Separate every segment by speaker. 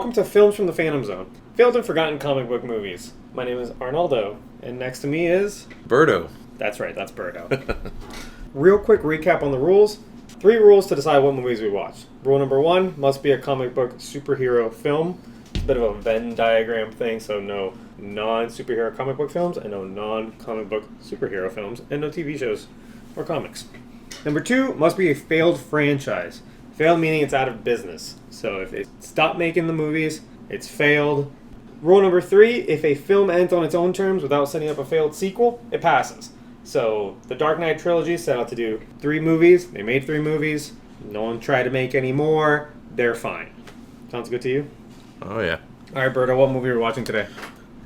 Speaker 1: welcome to Films from the Phantom Zone. Failed and forgotten comic book movies. My name is Arnaldo, and next to me is...
Speaker 2: Birdo.
Speaker 1: That's right, that's Birdo. Real quick recap on the rules. 3 rules to decide what movies we watch. Rule number 1, must be a comic book superhero film. It's a bit of a Venn diagram thing, so no non-superhero comic book films, and no non-comic book superhero films, and no TV shows or comics. Number 2, must be a failed franchise. Failed meaning it's out of business. So if it stopped making the movies, it's failed. Rule number 3, if a film ends on its own terms without setting up a failed sequel, it passes. So the Dark Knight trilogy set out to do 3 movies. They made 3 movies. No one tried to make any more. They're fine. Sounds good to you?
Speaker 2: Oh, yeah.
Speaker 1: All right, Berto, what movie are we watching today?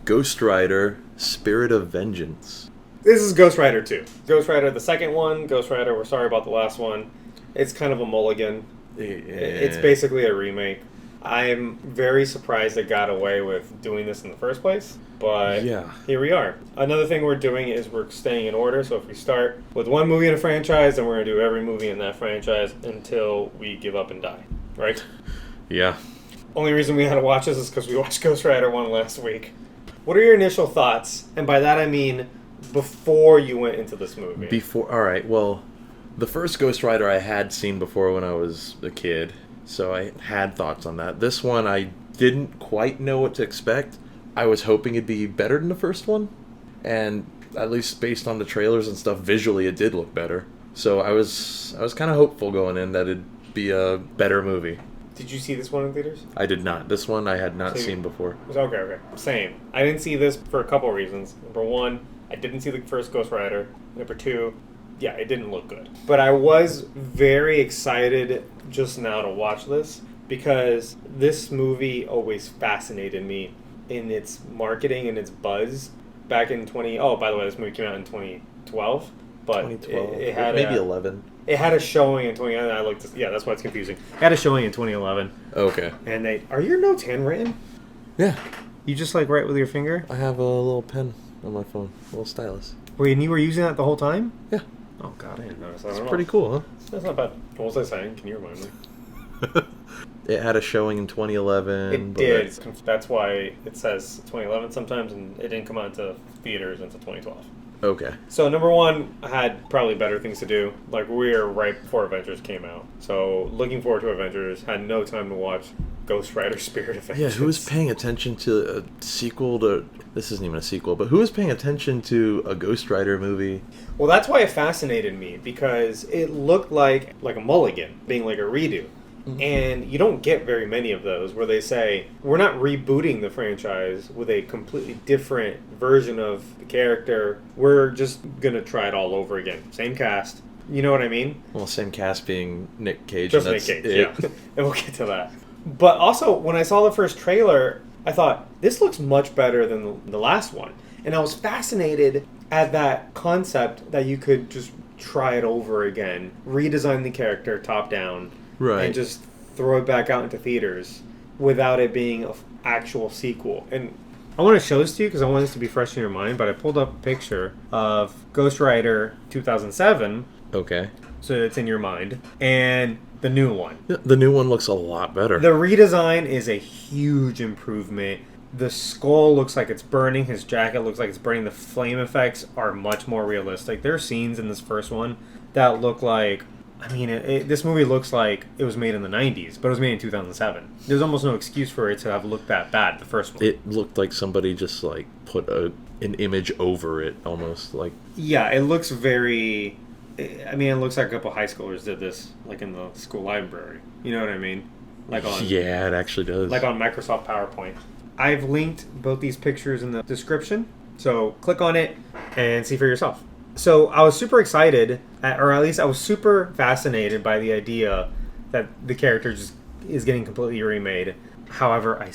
Speaker 2: Ghost Rider, Spirit of Vengeance.
Speaker 1: This is Ghost Rider 2. Ghost Rider, the second one. Ghost Rider, we're sorry about the last one. It's kind of a mulligan. It's basically a remake. I'm very surprised it got away with doing this in the first place, but yeah, here we are. Another thing we're doing is we're staying in order, so if we start with one movie in a franchise, then we're going to do every movie in that franchise until we give up and die, right?
Speaker 2: Yeah.
Speaker 1: Only reason we had to watch this is because we watched Ghost Rider 1 last week. What are your initial thoughts? And by that I mean before you went into this movie.
Speaker 2: Alright, well, the first Ghost Rider I had seen before when I was a kid, so I had thoughts on that. This one, I didn't quite know what to expect. I was hoping it'd be better than the first one, and at least based on the trailers and stuff, visually it did look better. So I was kind of hopeful going in that it'd be a better movie.
Speaker 1: Did you see this one in theaters?
Speaker 2: I did not. This one I had not seen before.
Speaker 1: Okay. Same. I didn't see this for a couple reasons. Number 1, I didn't see the first Ghost Rider. Number 2, yeah, it didn't look good. But I was very excited just now to watch this because this movie always fascinated me in its marketing and its buzz back in by the way, this movie came out in 2012. But
Speaker 2: 2012.
Speaker 1: It had
Speaker 2: maybe 11.
Speaker 1: It had a showing in 2011. Yeah, that's why it's confusing. It had a showing in 2011.
Speaker 2: Okay.
Speaker 1: And are your notes handwritten?
Speaker 2: Yeah.
Speaker 1: You just write with your finger?
Speaker 2: I have a little pen on my phone, a little stylus.
Speaker 1: Wait, and you were using that the whole time?
Speaker 2: Yeah.
Speaker 1: Oh, God, I didn't notice that.
Speaker 2: It's pretty cool, huh?
Speaker 1: That's not bad. What was I saying? Can you remind me?
Speaker 2: It had a showing in 2011.
Speaker 1: It did. That's why it says 2011 sometimes, and it didn't come out to theaters until 2012.
Speaker 2: Okay.
Speaker 1: So, number 1, I had probably better things to do. Like, we were right before Avengers came out. So, looking forward to Avengers. Had no time to watch Ghost Rider Spirit of Vengeance.
Speaker 2: Yeah, who was paying attention to a sequel to... This isn't even a sequel, but who was paying attention to a Ghost Rider movie?
Speaker 1: Well, that's why it fascinated me, because it looked like a mulligan, being like a redo. Mm-hmm. And you don't get very many of those where they say, we're not rebooting the franchise with a completely different version of the character. We're just going to try it all over again. Same cast. You know what I mean?
Speaker 2: Well, same cast being Nic Cage.
Speaker 1: Just Nic Cage, yeah. And we'll get to that. But also, when I saw the first trailer, I thought, this looks much better than the last one. And I was fascinated at that concept that you could just try it over again, redesign the character top down, right, and just throw it back out into theaters without it being an actual sequel. And I want to show this to you because I want this to be fresh in your mind, but I pulled up a picture of Ghost Rider 2007.
Speaker 2: Okay.
Speaker 1: So it's in your mind. And the new one.
Speaker 2: The new one looks a lot better.
Speaker 1: The redesign is a huge improvement. The skull looks like it's burning. His jacket looks like it's burning. The flame effects are much more realistic. There are scenes in this first one that look like... I mean, this movie looks like it was made in the 90s, but it was made in 2007. There's almost no excuse for it to have looked that bad, the first one.
Speaker 2: It looked like somebody just, put an image over it, almost.
Speaker 1: Yeah, it looks very... I mean, it looks like a couple high schoolers did this, in the school library. You know what I mean?
Speaker 2: Yeah, it actually does.
Speaker 1: Like on Microsoft PowerPoint. I've linked both these pictures in the description, so click on it and see for yourself. So I was super excited, or at least I was super fascinated by the idea that the character just is getting completely remade. However, I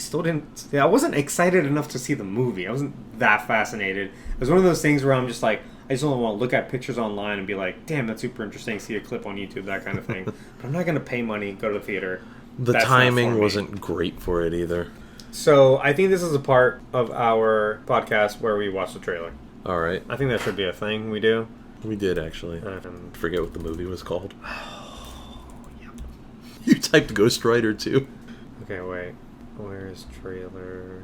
Speaker 1: wasn't excited enough to see the movie. I wasn't that fascinated. It was one of those things where I'm just like, I just only want to look at pictures online and be like, damn, that's super interesting, see a clip on YouTube, that kind of thing. But I'm not going to pay money, go to the theater.
Speaker 2: The timing wasn't great for it either.
Speaker 1: So I think this is a part of our podcast where we watch the trailer.
Speaker 2: All right.
Speaker 1: I think that should be a thing we do.
Speaker 2: We did, actually. I forget what the movie was called. Yep. You typed Ghost Rider 2.
Speaker 1: Okay, wait. Where's trailer?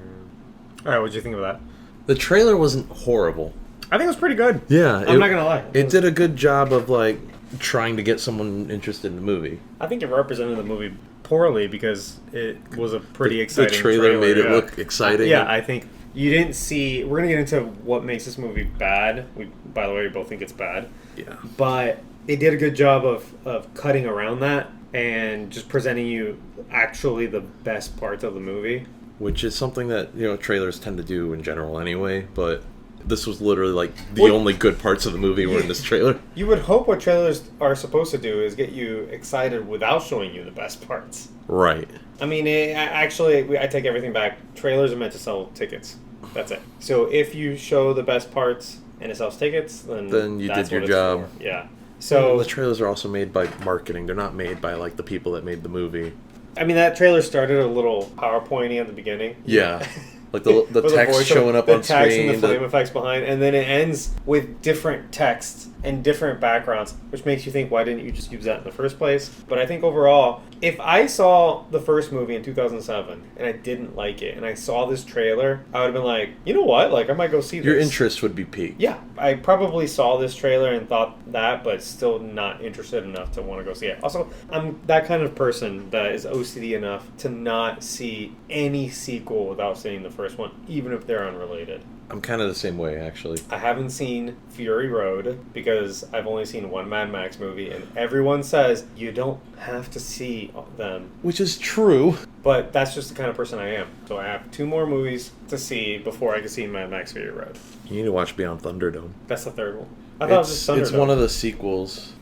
Speaker 1: All right, what'd you think of that?
Speaker 2: The trailer wasn't horrible.
Speaker 1: I think it was pretty good.
Speaker 2: Yeah.
Speaker 1: I'm not going to lie.
Speaker 2: It did a good job of, like, trying to get someone interested in the movie.
Speaker 1: I think it represented the movie poorly because it was a pretty exciting
Speaker 2: The trailer made it look exciting.
Speaker 1: Yeah, I think you didn't see... We're going to get into what makes this movie bad. By the way, we both think it's bad.
Speaker 2: Yeah.
Speaker 1: But they did a good job of cutting around that and just presenting you actually the best parts of the movie.
Speaker 2: Which is something that, trailers tend to do in general anyway, but this was literally, like, the only good parts of the movie were in this trailer.
Speaker 1: You would hope what trailers are supposed to do is get you excited without showing you the best parts.
Speaker 2: Right.
Speaker 1: I mean, I take everything back. Trailers are meant to sell tickets. That's it. So if you show the best parts and it sells tickets, then
Speaker 2: you
Speaker 1: that's
Speaker 2: did your
Speaker 1: what it's
Speaker 2: job.
Speaker 1: for. Yeah. So
Speaker 2: the trailers are also made by marketing. They're not made by, like, the people that made the movie.
Speaker 1: I mean, that trailer started a little PowerPointy at the beginning.
Speaker 2: Yeah. Like the text showing up on screen.
Speaker 1: The text and the flame effects behind. And then it ends with different texts and different backgrounds, which makes you think, why didn't you just use that in the first place? But I think overall, if I saw the first movie in 2007 and I didn't like it, and I saw this trailer, I would have been like, you know what? Like, I might go see this.
Speaker 2: Your interest would be piqued.
Speaker 1: Yeah. I probably saw this trailer and thought that, but still not interested enough to want to go see it. Also, I'm that kind of person that is OCD enough to not see any sequel without seeing the first one, even if they're unrelated.
Speaker 2: I'm kind of the same way, actually.
Speaker 1: I haven't seen Fury Road because I've only seen one Mad Max movie, and everyone says you don't have to see them.
Speaker 2: Which is true.
Speaker 1: But that's just the kind of person I am. So I have 2 more movies to see before I can see Mad Max Fury Road.
Speaker 2: You need to watch Beyond Thunderdome.
Speaker 1: That's the third one. I thought it was just Thunderdome.
Speaker 2: It's one of the sequels.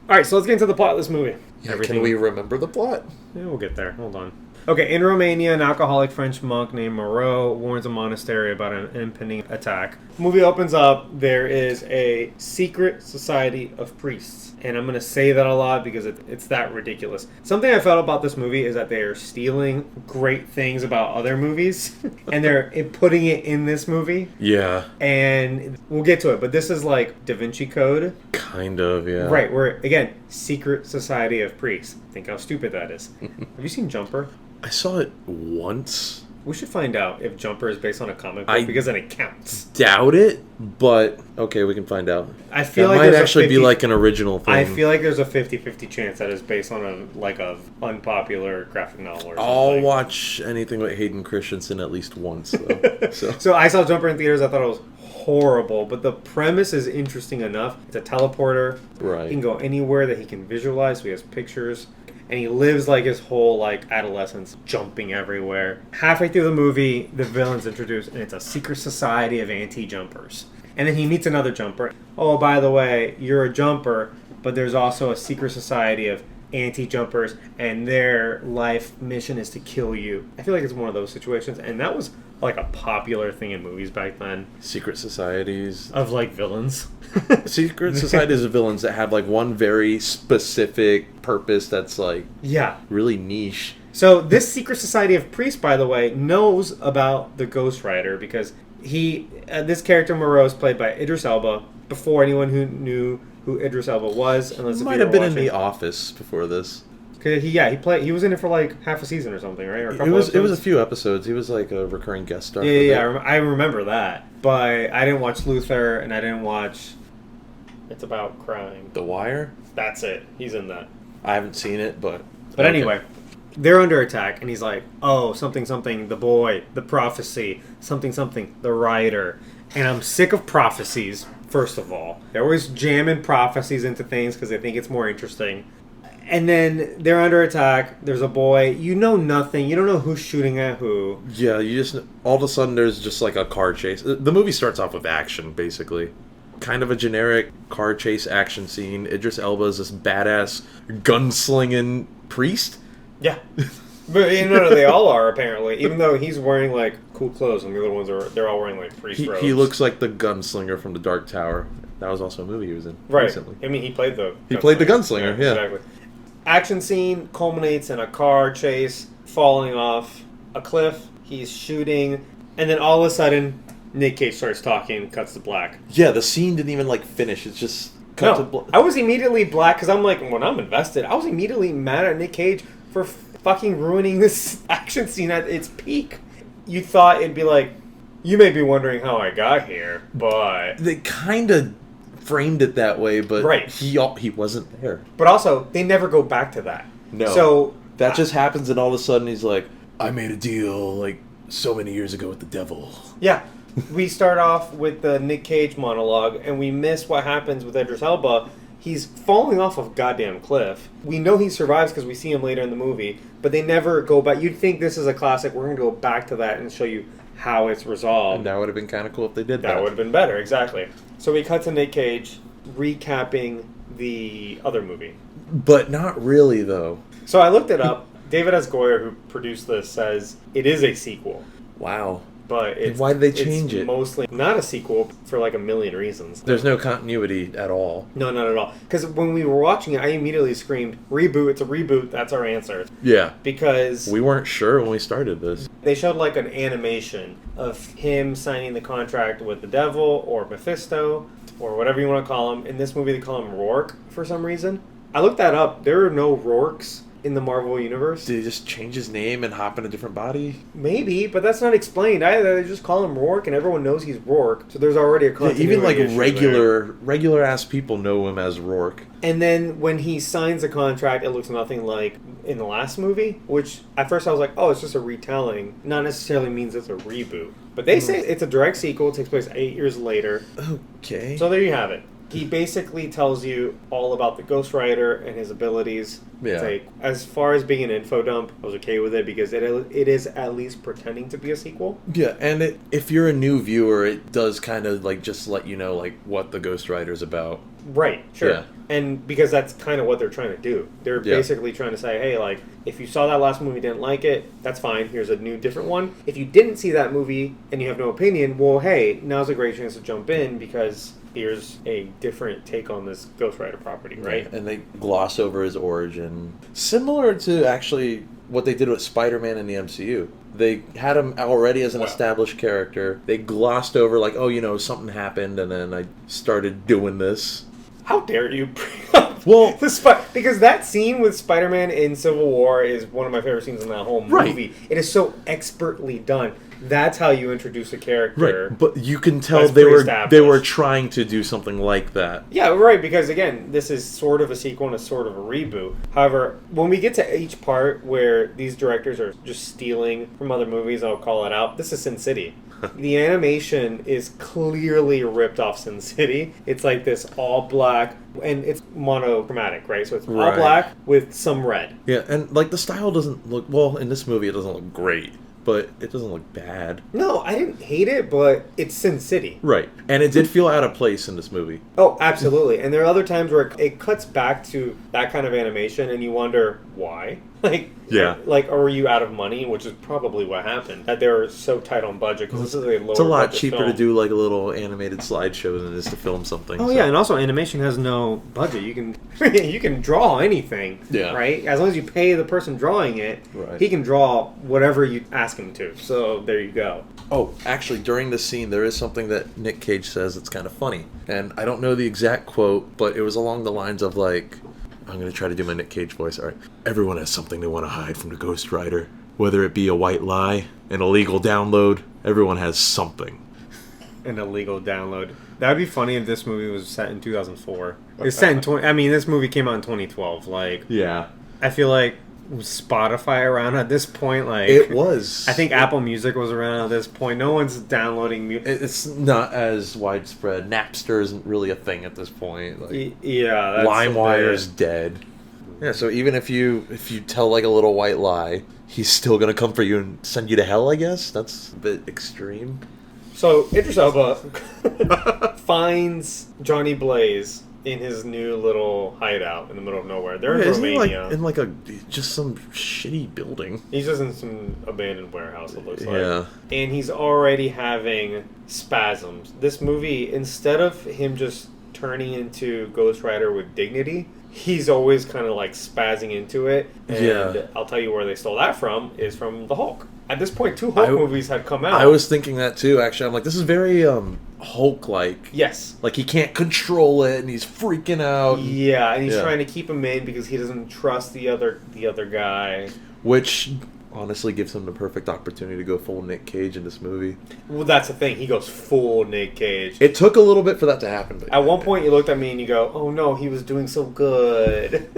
Speaker 1: All right, so let's get into the plot of this movie.
Speaker 2: Yeah, can we remember the plot?
Speaker 1: Yeah, we'll get there. Hold on. Okay, in Romania, an alcoholic French monk named Moreau warns a monastery about an impending attack. The movie opens up. There is a secret society of priests. And I'm going to say that a lot because it's that ridiculous. Something I felt about this movie is that they are stealing great things about other movies. And they're putting it in this movie.
Speaker 2: Yeah.
Speaker 1: And we'll get to it. But this is like Da Vinci Code.
Speaker 2: Kind of, yeah.
Speaker 1: Right, where, again, secret society of priests. Think how stupid that is. Have you seen Jumper?
Speaker 2: I saw it once.
Speaker 1: We should find out if Jumper is based on a comic book because then it counts.
Speaker 2: Doubt it, but okay, we can find out.
Speaker 1: I feel
Speaker 2: that
Speaker 1: like
Speaker 2: might actually be like an original thing.
Speaker 1: I feel like there's a 50-50 chance that it's based on a unpopular graphic novel or something.
Speaker 2: I'll watch anything with Hayden Christensen at least once, though.
Speaker 1: So I saw Jumper in theaters. I thought it was horrible, but the premise is interesting enough. It's a teleporter.
Speaker 2: Right.
Speaker 1: He can go anywhere that he can visualize. So he has pictures. And he lives like his whole adolescence jumping everywhere. Halfway through the movie, the villain's introduced, and it's a secret society of anti-jumpers. And then he meets another jumper. Oh, by the way, you're a jumper, but there's also a secret society of anti-jumpers, and their life mission is to kill you. I feel like it's one of those situations, and that was like a popular thing in movies back then.
Speaker 2: Secret societies
Speaker 1: of villains.
Speaker 2: Secret societies of villains that have one very specific purpose that's really niche.
Speaker 1: So this secret society of priests, by the way, knows about the Ghost Rider because this character Moreau is played by Idris Elba. Before anyone who knew who Idris Elba was, unless
Speaker 2: might have been in The Office before this.
Speaker 1: He was in it for half a season or something, right? Or a couple
Speaker 2: it was a few episodes. He was a recurring guest star.
Speaker 1: I remember that, but I didn't watch Luther, and I didn't watch. It's about crime.
Speaker 2: The Wire.
Speaker 1: That's it. He's in that.
Speaker 2: I haven't seen it, but
Speaker 1: anyway, they're under attack, and he's like, "Oh, something, something, the boy, the prophecy, something, something, the writer," and I'm sick of prophecies. First of all, they're always jamming prophecies into things because they think it's more interesting. And then they're under attack. There's a boy. You know nothing. You don't know who's shooting at who.
Speaker 2: Yeah, you just... All of a sudden, there's just a car chase. The movie starts off with action, basically. Kind of a generic car chase action scene. Idris Elba is this badass gunslinging priest.
Speaker 1: Yeah. But they all are, apparently. Even though he's wearing, cool clothes, and the other ones they're all wearing, priest robes.
Speaker 2: He looks like the gunslinger from The Dark Tower. That was also a movie he was in recently.
Speaker 1: I mean, he played the
Speaker 2: gunslinger, yeah.
Speaker 1: Exactly. Action scene culminates in a car chase, falling off a cliff. He's shooting, and then all of a sudden, Nic Cage starts talking, cuts to black.
Speaker 2: Yeah, the scene didn't even finish. It's just cut to black.
Speaker 1: I was immediately black because I'm when I'm invested, I was immediately mad at Nic Cage for fucking ruining this action scene at its peak. You thought it'd be like, you may be wondering how I got here, but...
Speaker 2: They kind of framed it that way, but
Speaker 1: right.
Speaker 2: he wasn't there.
Speaker 1: But also, they never go back to that.
Speaker 2: No.
Speaker 1: So...
Speaker 2: That just happens, and all of a sudden he's like, I made a deal, like, so many years ago with the devil.
Speaker 1: Yeah. We start off with the Nic Cage monologue, and we miss what happens with Idris Elba. He's falling off of a goddamn cliff. We know he survives because we see him later in the movie, but they never go back. You'd think this is a classic. We're going to go back to that and show you how it's resolved.
Speaker 2: And that would have been kind of cool if they did that.
Speaker 1: That would have been better, exactly. So we cut to Nic Cage recapping the other movie.
Speaker 2: But not really, though.
Speaker 1: So I looked it up. David S. Goyer, who produced this, says it is a sequel.
Speaker 2: Wow.
Speaker 1: But it's,
Speaker 2: why did they change it?
Speaker 1: Mostly not a sequel for like a million reasons.
Speaker 2: There's no continuity at all.
Speaker 1: No, not at all. Because when we were watching it, I immediately screamed, reboot, it's a reboot, that's our answer.
Speaker 2: Yeah.
Speaker 1: Because...
Speaker 2: we weren't sure when we started this.
Speaker 1: They showed like an animation of him signing the contract with the devil or Mephisto or whatever you want to call him. In this movie, they call him Rourke for some reason. I looked that up. There are no Rourkes in the Marvel Universe.
Speaker 2: Did he just change his name and hop in a different body?
Speaker 1: Maybe, but that's not explained either. They just call him Rourke, and everyone knows he's Rourke. So there's already a continuity
Speaker 2: even like
Speaker 1: issue
Speaker 2: regular ass people know him as Rourke.
Speaker 1: And then when he signs the contract, it looks nothing like in the last movie, which at first I was like, oh, it's just a retelling. Not necessarily means it's a reboot. But they say it's a direct sequel. It takes place 8 years later.
Speaker 2: Okay.
Speaker 1: So there you have it. He basically tells you all about the Ghost Rider and his abilities.
Speaker 2: Yeah.
Speaker 1: It's like, as far as being an info dump, I was okay with it because it is at least pretending to be a sequel.
Speaker 2: Yeah, and if you're a new viewer, it does kind of like just let you know like what the Ghost Rider's about.
Speaker 1: Right, sure.
Speaker 2: Yeah.
Speaker 1: And because that's kind of what they're trying to do. They're basically trying to say, hey, like, if you saw that last movie and didn't like it, that's fine. Here's a new, different one. If you didn't see that movie and you have no opinion, well, hey, now's a great chance to jump in because here's a different take on this Ghost Rider property, right?
Speaker 2: And they gloss over his origin. Similar to actually what they did with Spider-Man in the MCU. They had him already as an established character. They glossed over like, oh, you know, something happened and then I started doing this.
Speaker 1: How dare you bring up because that scene with Spider-Man in Civil War is one of my favorite scenes in that whole movie. It is so expertly done. That's how you introduce a character.
Speaker 2: Right, but you can tell they were trying to do something like that.
Speaker 1: Yeah, right, because again, this is sort of a sequel and a sort of a reboot. However, when we get to each part where these directors are just stealing from other movies, I'll call it out. This is Sin City. The animation is clearly ripped off Sin City. It's like this all black, and it's monochromatic, right? So it's all black with some red.
Speaker 2: Yeah, and like the style doesn't look, well, in this movie it doesn't look great, but it doesn't look bad.
Speaker 1: No, I didn't hate it, but it's Sin City.
Speaker 2: Right, and it did feel out of place in this movie.
Speaker 1: Oh, absolutely. And there are other times where it cuts back to that kind of animation, and you wonder why. Like, or were you out of money? Which is probably what happened. That they were so tight on budget because this is a lower.
Speaker 2: It's a lot cheaper
Speaker 1: film.
Speaker 2: to do like a little animated slideshow than it is to film something.
Speaker 1: Oh yeah, and also animation has no budget. You can draw anything.
Speaker 2: Yeah.
Speaker 1: Right. As long as you pay the person drawing it, he can draw whatever you ask him to. So there you go.
Speaker 2: Oh, actually, during this scene, there is something that Nic Cage says that's kind of funny, and I don't know the exact quote, but it was along the lines of like. I'm going to try to do my Nic Cage voice. All right. Everyone has something they want to hide from the Ghost Rider. Whether it be a white lie, an illegal download, everyone has something.
Speaker 1: An illegal download. That would be funny if this movie was set in 2004. It's set in this movie came out in 2012. Like,
Speaker 2: yeah.
Speaker 1: I feel like was Spotify around at this point? Like
Speaker 2: it was.
Speaker 1: I think Apple Music was around at this point. No one's downloading music.
Speaker 2: It's not as widespread. Napster isn't really a thing at this point. Like,
Speaker 1: yeah,
Speaker 2: LimeWire's dead. Yeah, so even if you tell like a little white lie, he's still gonna come for you and send you to hell. I guess that's a bit extreme.
Speaker 1: So Idris Elba finds Johnny Blaze in his new little hideout in the middle of nowhere. They're in Romania.
Speaker 2: In like just some shitty building.
Speaker 1: He's just in some abandoned warehouse, it looks like.
Speaker 2: Yeah.
Speaker 1: And he's already having spasms. This movie, instead of him just turning into Ghost Rider with dignity, he's always kind of like spazzing into it. And I'll tell you where they stole that from is from the Hulk. At this point, 2 Hulk movies had come out.
Speaker 2: I was thinking that too, actually. I'm like, this is very Hulk-like.
Speaker 1: Yes.
Speaker 2: Like, he can't control it, and he's freaking out.
Speaker 1: Yeah, and he's trying to keep him in because he doesn't trust the other guy.
Speaker 2: which honestly gives him the perfect opportunity to go full Nic Cage in this movie.
Speaker 1: Well, that's the thing. He goes full Nic Cage.
Speaker 2: It took a little bit for that to happen. But
Speaker 1: at one point, you looked at me and you go, "Oh no, he was doing so good."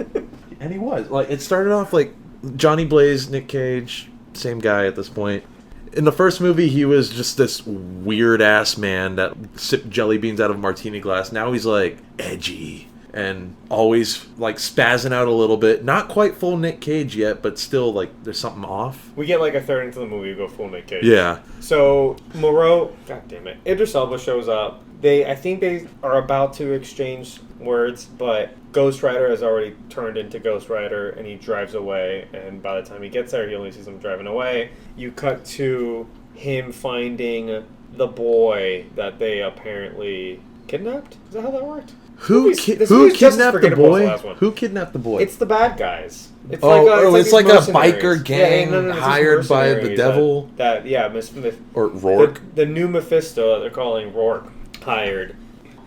Speaker 2: And he was. Like, it started off like Johnny Blaze, Nic Cage, same guy at this point. In the first movie, he was just this weird-ass man that sipped jelly beans out of a martini glass. Now he's, like, edgy and always, like, spazzing out a little bit. Not quite full Nic Cage yet, but still, like, there's something off.
Speaker 1: We get, like, a third into the movie, we go full Nic Cage.
Speaker 2: Yeah.
Speaker 1: So, Moreau, god damn it, Idris Elba shows up. I think they are about to exchange words, but Ghost Rider has already turned into Ghost Rider, and he drives away, and by the time he gets there, he only sees him driving away. You cut to him finding the boy that they apparently kidnapped? Is that how that worked?
Speaker 2: Who kidnapped the boy? Who kidnapped the boy?
Speaker 1: It's the bad guys.
Speaker 2: It's like a biker gang hired by the devil.
Speaker 1: Or
Speaker 2: Rourke.
Speaker 1: The new Mephisto that they're calling Rourke hired.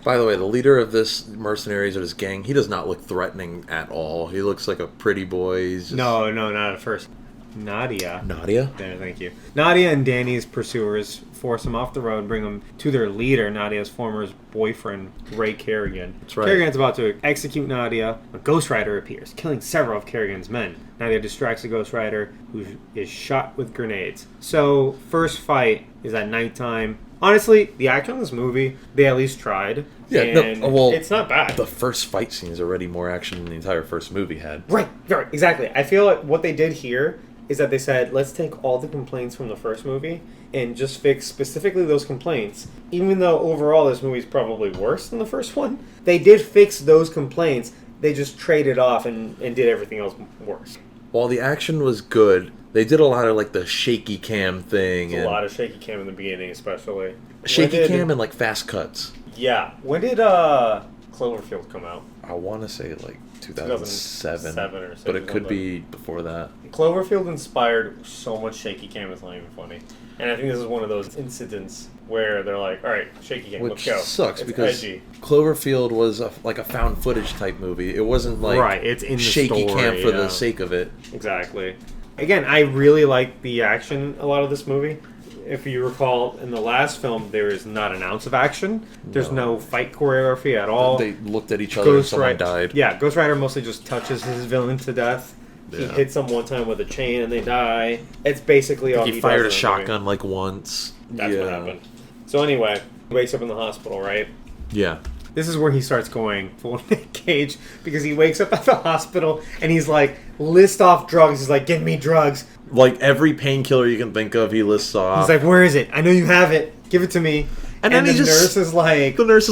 Speaker 2: By the way, the leader of this mercenaries or this gang, he does not look threatening at all. He looks like a pretty boy.
Speaker 1: No, not at first. Nadia?
Speaker 2: There,
Speaker 1: thank you. Nadia and Danny's pursuers force him off the road and bring him to their leader, Nadia's former boyfriend, Ray Kerrigan.
Speaker 2: That's right.
Speaker 1: Kerrigan's about to execute Nadia. A Ghost Rider appears, killing several of Kerrigan's men. Nadia distracts the Ghost Rider, who is shot with grenades. So, first fight is at nighttime. Honestly, the action in this movie, they at least tried.
Speaker 2: Yeah,
Speaker 1: it's not bad.
Speaker 2: The first fight scene is already more action than the entire first movie had.
Speaker 1: Right, exactly. I feel like what they did here is that they said, let's take all the complaints from the first movie and just fix specifically those complaints. Even though overall this movie's probably worse than the first one, they did fix those complaints. They just traded off and did everything else worse.
Speaker 2: While the action was good, they did a lot of like the shaky cam thing.
Speaker 1: A lot of shaky cam in the beginning, especially.
Speaker 2: Shaky cam and like fast cuts.
Speaker 1: Yeah. When did Cloverfield come out?
Speaker 2: I want to say like 2007
Speaker 1: or 6,
Speaker 2: but it could be before that.
Speaker 1: Cloverfield inspired so much shaky cam, it's not even funny. And I think this is one of those incidents where they're like, all right, shaky cam, let's go.
Speaker 2: Which sucks because
Speaker 1: edgy.
Speaker 2: Cloverfield was like a found footage type movie. It wasn't like
Speaker 1: it's in the
Speaker 2: shaky
Speaker 1: story,
Speaker 2: cam for the sake of it.
Speaker 1: Exactly. Again, I really like the action a lot of this movie. If you recall, in the last film, there is not an ounce of action. There's no fight choreography at all.
Speaker 2: They looked at each other and someone died.
Speaker 1: Yeah, Ghost Rider mostly just touches his villain to death. He hits them one time with a chain and they die. It's basically all he does.
Speaker 2: He fired a shotgun like once.
Speaker 1: That's what happened. So anyway, he wakes up in the hospital, right?
Speaker 2: Yeah.
Speaker 1: This is where he starts going full Nic Cage because he wakes up at the hospital and he's like, list off drugs. He's like, give me drugs.
Speaker 2: Like every painkiller you can think of, he lists off.
Speaker 1: He's like, where is it? I know you have it. Give it to me. And then the nurse is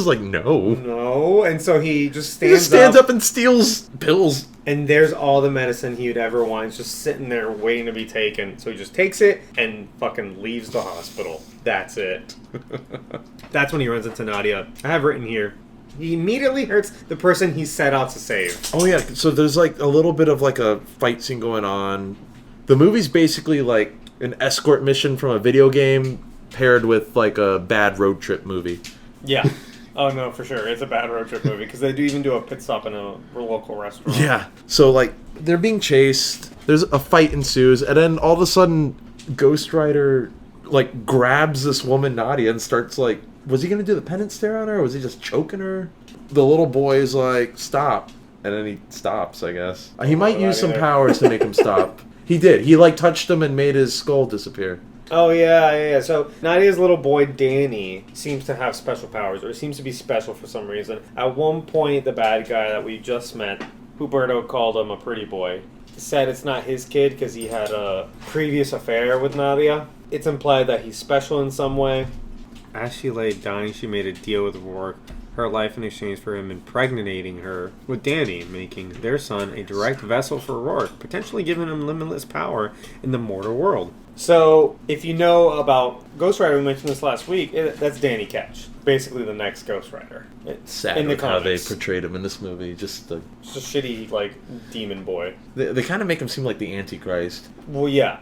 Speaker 1: like,
Speaker 2: no.
Speaker 1: No. And so he just
Speaker 2: stands up and steals pills.
Speaker 1: And there's all the medicine he would ever want. It's just sitting there waiting to be taken. So he just takes it and fucking leaves the hospital. That's it. That's when he runs into Nadia. I have written here, he immediately hurts the person he set out to save.
Speaker 2: Oh yeah, so there's like a little bit of like a fight scene going on. The movie's basically like an escort mission from a video game paired with like a bad road trip movie.
Speaker 1: Yeah. Oh no, for sure. It's a bad road trip movie because they do even do a pit stop in a local restaurant.
Speaker 2: Yeah. So like they're being chased. There's a fight ensues, and then all of a sudden, Ghost Rider like grabs this woman Nadia and starts like, was he gonna do the penance stare on her, or was he just choking her? The little boy is like, stop, and then he stops. I guess he might use some powers to make him stop. He did. He like touched him and made his skull disappear.
Speaker 1: Oh, yeah. So, Nadia's little boy, Danny, seems to have special powers, or seems to be special for some reason. At one point, the bad guy that we just met, Huberto called him a pretty boy, said it's not his kid because he had a previous affair with Nadia. It's implied that he's special in some way. As she lay dying, she made a deal with Rourke, her life in exchange for him impregnating her with Danny, making their son a direct vessel for Rourke, potentially giving him limitless power in the mortal world. So, if you know about Ghost Rider, we mentioned this last week, that's Danny Ketch. Basically the next Ghost Rider.
Speaker 2: It's sad how they portrayed him in this movie. Just a
Speaker 1: shitty, like, demon boy.
Speaker 2: They kind of make him seem like the Antichrist.
Speaker 1: Well, yeah.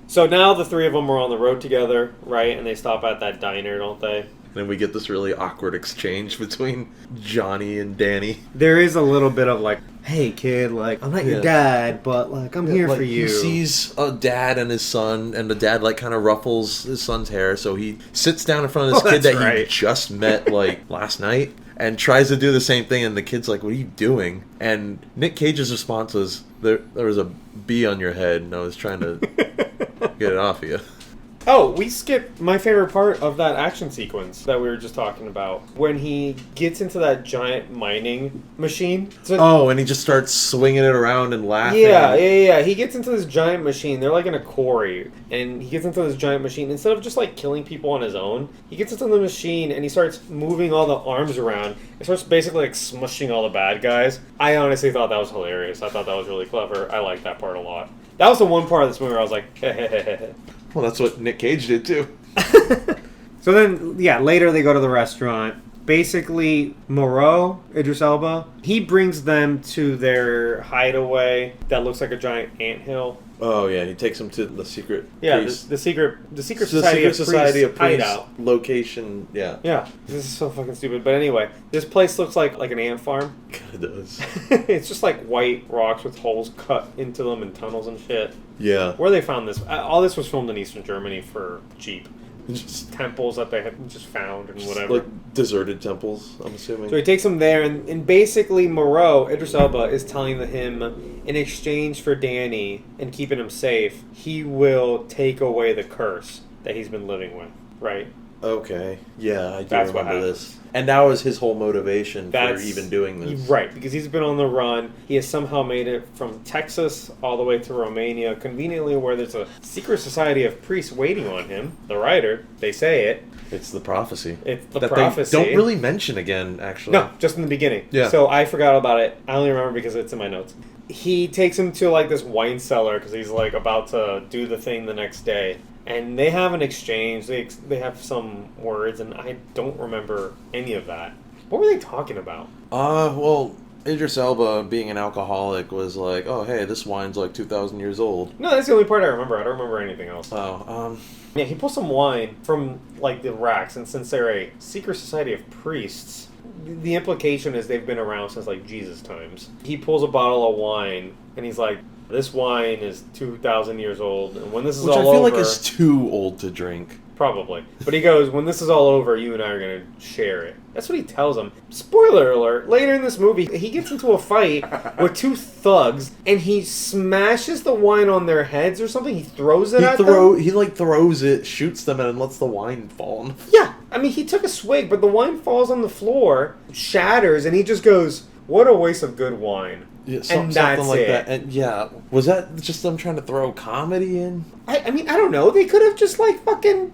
Speaker 1: So now the three of them are on the road together, right? And they stop at that diner, don't they?
Speaker 2: And we get this really awkward exchange between Johnny and Danny.
Speaker 1: There is a little bit of like, hey kid, like, I'm not your dad, but like, I'm here
Speaker 2: like,
Speaker 1: for you.
Speaker 2: He sees a dad and his son, and the dad like kind of ruffles his son's hair, so he sits down in front of this kid that he just met like last night and tries to do the same thing, and the kid's like, what are you doing? And Nic Cage's response was, there was a bee on your head, and I was trying to get it off of you.
Speaker 1: Oh, we skipped my favorite part of that action sequence that we were just talking about. When he gets into that giant mining machine.
Speaker 2: And he just starts swinging it around and laughing.
Speaker 1: Yeah. He gets into this giant machine. They're like in a quarry. And he gets into this giant machine. Instead of just like killing people on his own, he gets into the machine and he starts moving all the arms around. It starts basically like smushing all the bad guys. I honestly thought that was hilarious. I thought that was really clever. I liked that part a lot. That was the one part of this movie where I was like, hehehehe.
Speaker 2: Well, that's what Nic Cage did, too.
Speaker 1: So then, later they go to the restaurant. Basically, Moreau, Idris Elba, he brings them to their hideaway that looks like a giant anthill.
Speaker 2: Oh, yeah, he takes them to the secret priest.
Speaker 1: the secret society of priests hideout.
Speaker 2: Location, yeah.
Speaker 1: Yeah, this is so fucking stupid. But anyway, this place looks like an ant farm.
Speaker 2: Kind of does.
Speaker 1: It's just like white rocks with holes cut into them and tunnels and shit.
Speaker 2: Yeah.
Speaker 1: Where they found this, all this was filmed in Eastern Germany for cheap. Just temples that they had just found and whatever.
Speaker 2: Like deserted temples, I'm assuming.
Speaker 1: So he takes them there, and basically Moreau, Idris Elba, is telling him in exchange for Danny and keeping him safe, he will take away the curse that he's been living with, right?
Speaker 2: Okay. Yeah, I do
Speaker 1: That's
Speaker 2: remember this. And that was his whole motivation for even doing this.
Speaker 1: Right, because he's been on the run. He has somehow made it from Texas all the way to Romania, conveniently where there's a secret society of priests waiting on him. The writer, they say it.
Speaker 2: It's the prophecy.
Speaker 1: It's the
Speaker 2: that
Speaker 1: prophecy.
Speaker 2: They don't really mention again, actually.
Speaker 1: No, just in the beginning.
Speaker 2: Yeah.
Speaker 1: So I forgot about it. I only remember because it's in my notes. He takes him to like this wine cellar because he's like about to do the thing the next day. And they have an exchange. They have some words, and I don't remember any of that. What were they talking about?
Speaker 2: Well, Idris Elba, being an alcoholic, was like, oh, hey, this wine's like 2,000 years old.
Speaker 1: No, that's the only part I remember. I don't remember anything else.
Speaker 2: Oh,
Speaker 1: Yeah, he pulls some wine from, like, the racks, and since they're a secret society of priests, the implication is they've been around since, like, Jesus times. He pulls a bottle of wine, and he's like, this wine is 2,000 years old, and when this is all over...
Speaker 2: Which I feel like is too old to drink.
Speaker 1: Probably. But he goes, when this is all over, you and I are going to share it. That's what he tells him. Spoiler alert, later in this movie, he gets into a fight with two thugs, and he smashes the wine on their heads or something. He throws it at them.
Speaker 2: He, like, throws it, shoots them, and then lets the wine fall on them.
Speaker 1: Yeah. I mean, he took a swig, but the wine falls on the floor, shatters, and he just goes, what a waste of good wine.
Speaker 2: Yeah,
Speaker 1: and that's
Speaker 2: something like
Speaker 1: it.
Speaker 2: that. And yeah, was that just them trying to throw comedy in?
Speaker 1: I mean, I don't know. They could have just, like, fucking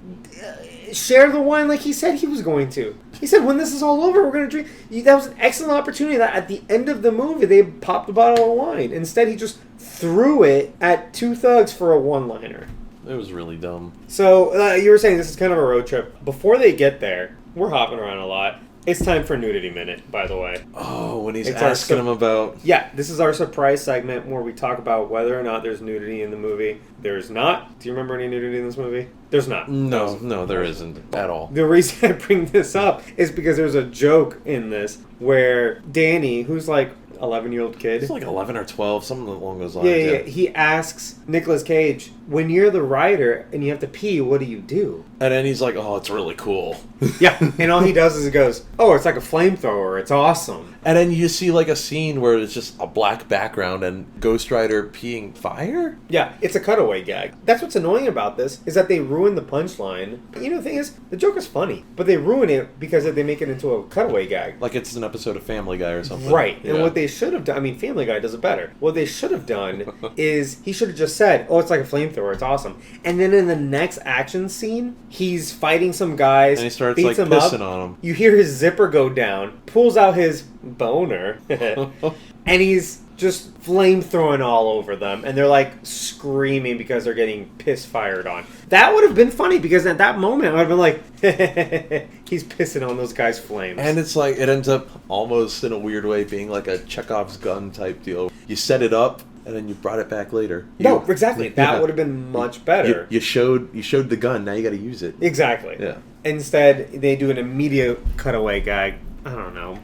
Speaker 1: shared the wine like he said he was going to. He said, when this is all over, we're going to drink. That was an excellent opportunity that at the end of the movie, they popped a bottle of wine. Instead, he just threw it at two thugs for a one-liner.
Speaker 2: It was really dumb.
Speaker 1: So, you were saying this is kind of a road trip. Before they get there, we're hopping around a lot. It's time for Nudity Minute, by the way.
Speaker 2: Oh, when he's asking him about...
Speaker 1: Yeah, this is our surprise segment where we talk about whether or not there's nudity in the movie. There's not. Do you remember any nudity in this movie? There's not.
Speaker 2: No, there isn't at all.
Speaker 1: The reason I bring this up is because there's a joke in this where Danny, who's like 11-year-old kid.
Speaker 2: It's like 11 or 12, something along those lines.
Speaker 1: Yeah. He asks Nicolas Cage, when you're the writer and you have to pee, what do you do?
Speaker 2: And then he's like, oh, it's really cool.
Speaker 1: Yeah, and all he does is he goes, oh, it's like a flamethrower. It's awesome.
Speaker 2: And then you see like a scene where it's just a black background and Ghost Rider peeing fire?
Speaker 1: Yeah, it's a cutaway gag. That's what's annoying about this, is that they ruin the punchline. But you know, the thing is, the joke is funny, but they ruin it because they make it into a cutaway gag.
Speaker 2: Like it's an episode of Family Guy or something.
Speaker 1: Right,
Speaker 2: Yeah.
Speaker 1: and what they should have done, I mean, Family Guy does it better. What they should have done is, he should have just said, oh, it's like a flamethrower, it's awesome. And then in the next action scene, he's fighting some guys,
Speaker 2: and he starts
Speaker 1: beats
Speaker 2: like
Speaker 1: them
Speaker 2: pissing
Speaker 1: up.
Speaker 2: on them.
Speaker 1: You hear his zipper go down, pulls out his boner, and he's just flame-throwing all over them, and they're like screaming because they're getting piss fired on. That would have been funny, because at that moment I would have been like, he's pissing on those guys' flames.
Speaker 2: And it's like, it ends up almost in a weird way being like a Chekhov's gun type deal. You set it up, and then you brought it back later.
Speaker 1: Exactly. That would have been much better.
Speaker 2: You showed the gun, now you got to use it.
Speaker 1: Exactly.
Speaker 2: Yeah.
Speaker 1: Instead, they do an immediate cutaway gag. I don't know.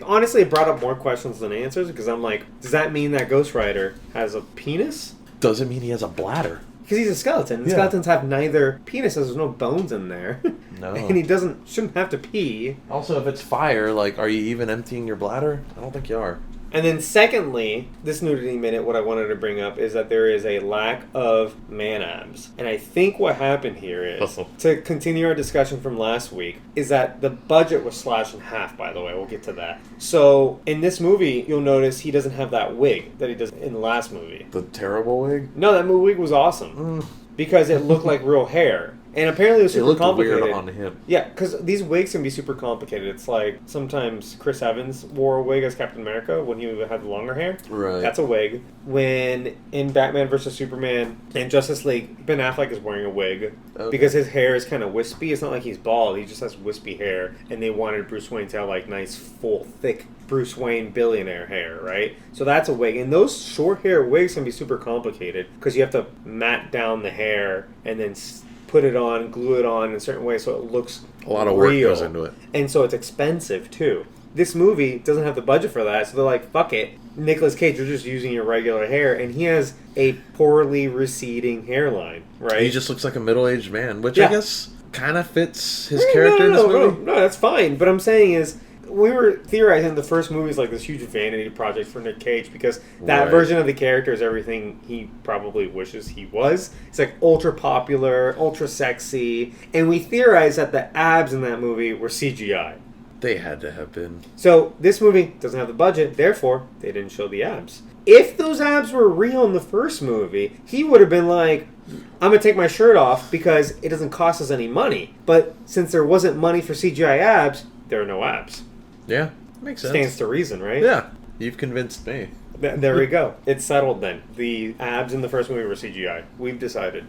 Speaker 1: Honestly, it brought up more questions than answers because I'm like, does that mean that Ghost Rider has a penis?
Speaker 2: Doesn't mean he has a bladder.
Speaker 1: Because he's a skeleton. And skeletons have neither penises. There's no bones in there.
Speaker 2: No.
Speaker 1: And he shouldn't have to pee.
Speaker 2: Also, if it's fire, like, are you even emptying your bladder? I don't think you are.
Speaker 1: And then secondly, this nudity minute, what I wanted to bring up is that there is a lack of man abs. And I think what happened here is, to continue our discussion from last week, is that the budget was slashed in half, by the way. We'll get to that. So in this movie, you'll notice he doesn't have that wig that he does in the last movie.
Speaker 2: The terrible wig?
Speaker 1: No, that wig was awesome. Because it looked like real hair. And apparently it was super complicated.
Speaker 2: Weird on him.
Speaker 1: Yeah, because these wigs can be super complicated. It's like sometimes Chris Evans wore a wig as Captain America when he had the longer hair.
Speaker 2: Right.
Speaker 1: That's a wig. When in Batman vs. Superman and Justice League, Ben Affleck is wearing a wig because his hair is kind of wispy. It's not like he's bald. He just has wispy hair. And they wanted Bruce Wayne to have like nice, full, thick Bruce Wayne billionaire hair, right? So that's a wig. And those short hair wigs can be super complicated because you have to mat down the hair and then put it on, glue it on in a certain way so it looks
Speaker 2: a lot of work
Speaker 1: real.
Speaker 2: goes into it.
Speaker 1: And so it's expensive too. This movie doesn't have the budget for that, so they're like, fuck it. Nicolas Cage, you're just using your regular hair, and he has a poorly receding hairline, right?
Speaker 2: He just looks like a middle-aged man, which I guess kind of fits his character in this movie.
Speaker 1: No, that's fine. But I'm saying is, we were theorizing the first movie is like this huge vanity project for Nic Cage because that version of the character is everything he probably wishes he was. It's like ultra popular, ultra sexy, and we theorized that the abs in that movie were CGI.
Speaker 2: They had to have been.
Speaker 1: So this movie doesn't have the budget, therefore they didn't show the abs. If those abs were real in the first movie, he would have been like, I'm going to take my shirt off because it doesn't cost us any money. But since there wasn't money for CGI abs, there are no abs.
Speaker 2: Yeah, makes sense.
Speaker 1: Stands to reason, right?
Speaker 2: Yeah, you've convinced me.
Speaker 1: There we go. It's settled then. The abs in the first movie were CGI. We've decided.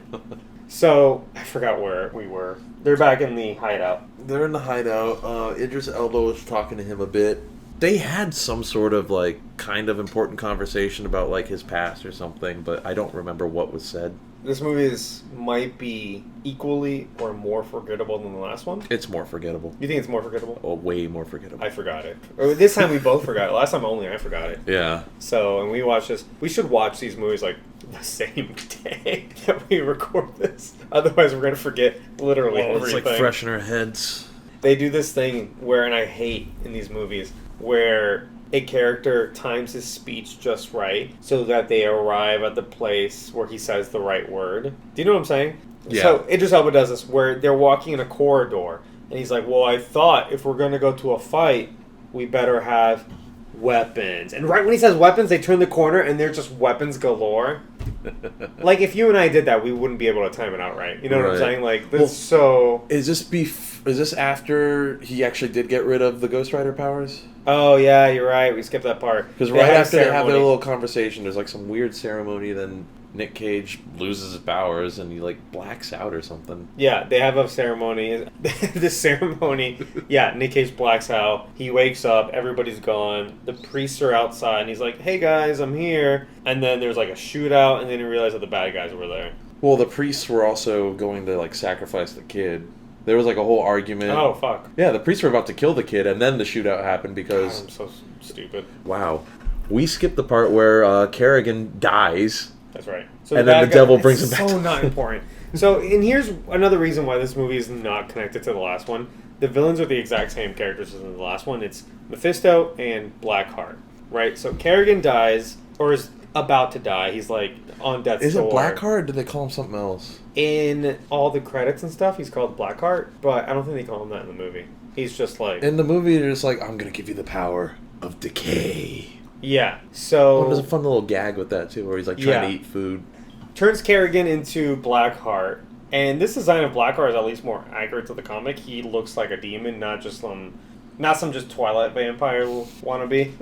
Speaker 1: So, I forgot where we were. They're back in the hideout.
Speaker 2: They're in the hideout. Idris Elba was talking to him a bit. They had some sort of, like, kind of important conversation about, like, his past or something, but I don't remember what was said.
Speaker 1: This movie might be equally or more forgettable than the last one.
Speaker 2: It's more forgettable.
Speaker 1: You think it's more forgettable?
Speaker 2: Oh, way more forgettable.
Speaker 1: I forgot it. Or this time we both forgot it. Last time only I forgot it.
Speaker 2: Yeah.
Speaker 1: So, and we watched this. We should watch these movies, like, the same day that we record this. Otherwise, we're going to forget literally everything.
Speaker 2: It's like fresh in our heads.
Speaker 1: They do this thing where, and I hate in these movies, where a character times his speech just right so that they arrive at the place where he says the right word. Do you know what I'm saying?
Speaker 2: Yeah.
Speaker 1: So Idris Elba does this where they're walking in a corridor and he's like, well, I thought if we're going to go to a fight, we better have weapons. And right when he says weapons, they turn the corner and they're just weapons galore. Like, if you and I did that, we wouldn't be able to time it out right. You know what I'm saying? Like, this
Speaker 2: Is this after he actually did get rid of the Ghost Rider powers?
Speaker 1: Oh, yeah, you're right. We skipped that part.
Speaker 2: Because right after they have their little conversation, there's like some weird ceremony, then Nic Cage loses his powers and he like blacks out or something.
Speaker 1: Yeah, they have a ceremony. The ceremony, yeah, Nic Cage blacks out. He wakes up, everybody's gone. The priests are outside and he's like, hey guys, I'm here. And then there's like a shootout and then he realized that the bad guys were there.
Speaker 2: Well, the priests were also going to like sacrifice the kid. There was like a whole argument.
Speaker 1: Oh, fuck.
Speaker 2: Yeah, the priests were about to kill the kid, and then the shootout happened because...
Speaker 1: God, I'm so stupid.
Speaker 2: Wow. We skipped the part where Kerrigan dies.
Speaker 1: That's right. So
Speaker 2: and then the devil brings him back.
Speaker 1: So not important. So, and here's another reason why this movie is not connected to the last one. The villains are the exact same characters as in the last one. It's Mephisto and Blackheart, right? So Kerrigan dies, or is about to die. He's like on death's door.
Speaker 2: Is it Blackheart, or did they call him something else?
Speaker 1: In all the credits and stuff, he's called Blackheart, but I don't think they call him that in the movie. He's just like...
Speaker 2: In the movie, they're just like, I'm going to give you the power of decay.
Speaker 1: Yeah, so...
Speaker 2: There's a fun little gag with that, too, where he's like trying to eat food.
Speaker 1: Turns Kerrigan into Blackheart, and this design of Blackheart is at least more accurate to the comic. He looks like a demon, not some just Twilight vampire wannabe.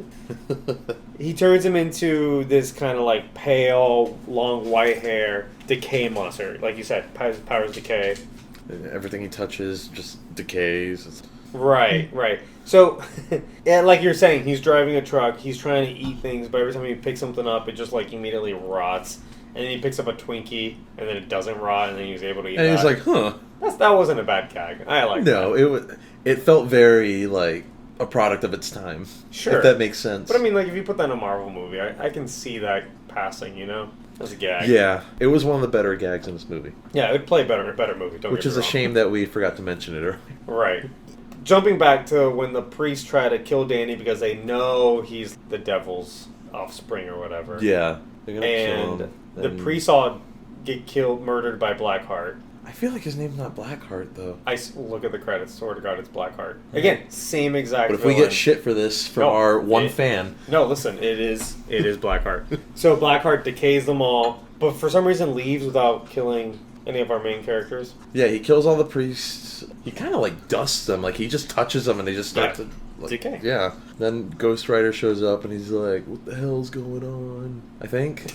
Speaker 1: He turns him into this kind of like pale, long white hair decay monster. Like you said, powers decay.
Speaker 2: Everything he touches just decays.
Speaker 1: Right. So, yeah, like you're saying, he's driving a truck, he's trying to eat things, but every time he picks something up, it just like immediately rots. And then he picks up a Twinkie, and then it doesn't rot, and then he's able to eat
Speaker 2: And
Speaker 1: that.
Speaker 2: he's like, huh,
Speaker 1: That wasn't a bad gag. I like
Speaker 2: No,
Speaker 1: that.
Speaker 2: it felt very like a product of its time.
Speaker 1: Sure.
Speaker 2: If that makes sense.
Speaker 1: But I mean, like, if you put that in a Marvel movie, I can see that passing, as a gag.
Speaker 2: Yeah, it was one of the better gags in this movie.
Speaker 1: Yeah, it would play better in a better movie,
Speaker 2: Which is a shame that we forgot to mention it earlier.
Speaker 1: Right. Jumping back to when the priests try to kill Danny because they know he's the devil's offspring or whatever.
Speaker 2: Yeah. They're gonna kill him.
Speaker 1: The priests all get murdered by Blackheart.
Speaker 2: I feel like his name's not Blackheart, though.
Speaker 1: Look at the credits. Swear to God, it's Blackheart. Again, same exact
Speaker 2: But if
Speaker 1: villain.
Speaker 2: we get shit for this from our one fan...
Speaker 1: No, listen, it is Blackheart. So Blackheart decays them all, but for some reason leaves without killing any of our main characters.
Speaker 2: Yeah, he kills all the priests. He kind of, like, dusts them. Like, he just touches them and they just start to... Like,
Speaker 1: decay.
Speaker 2: Yeah. Then Ghost Rider shows up and he's like, what the hell's going on? I think...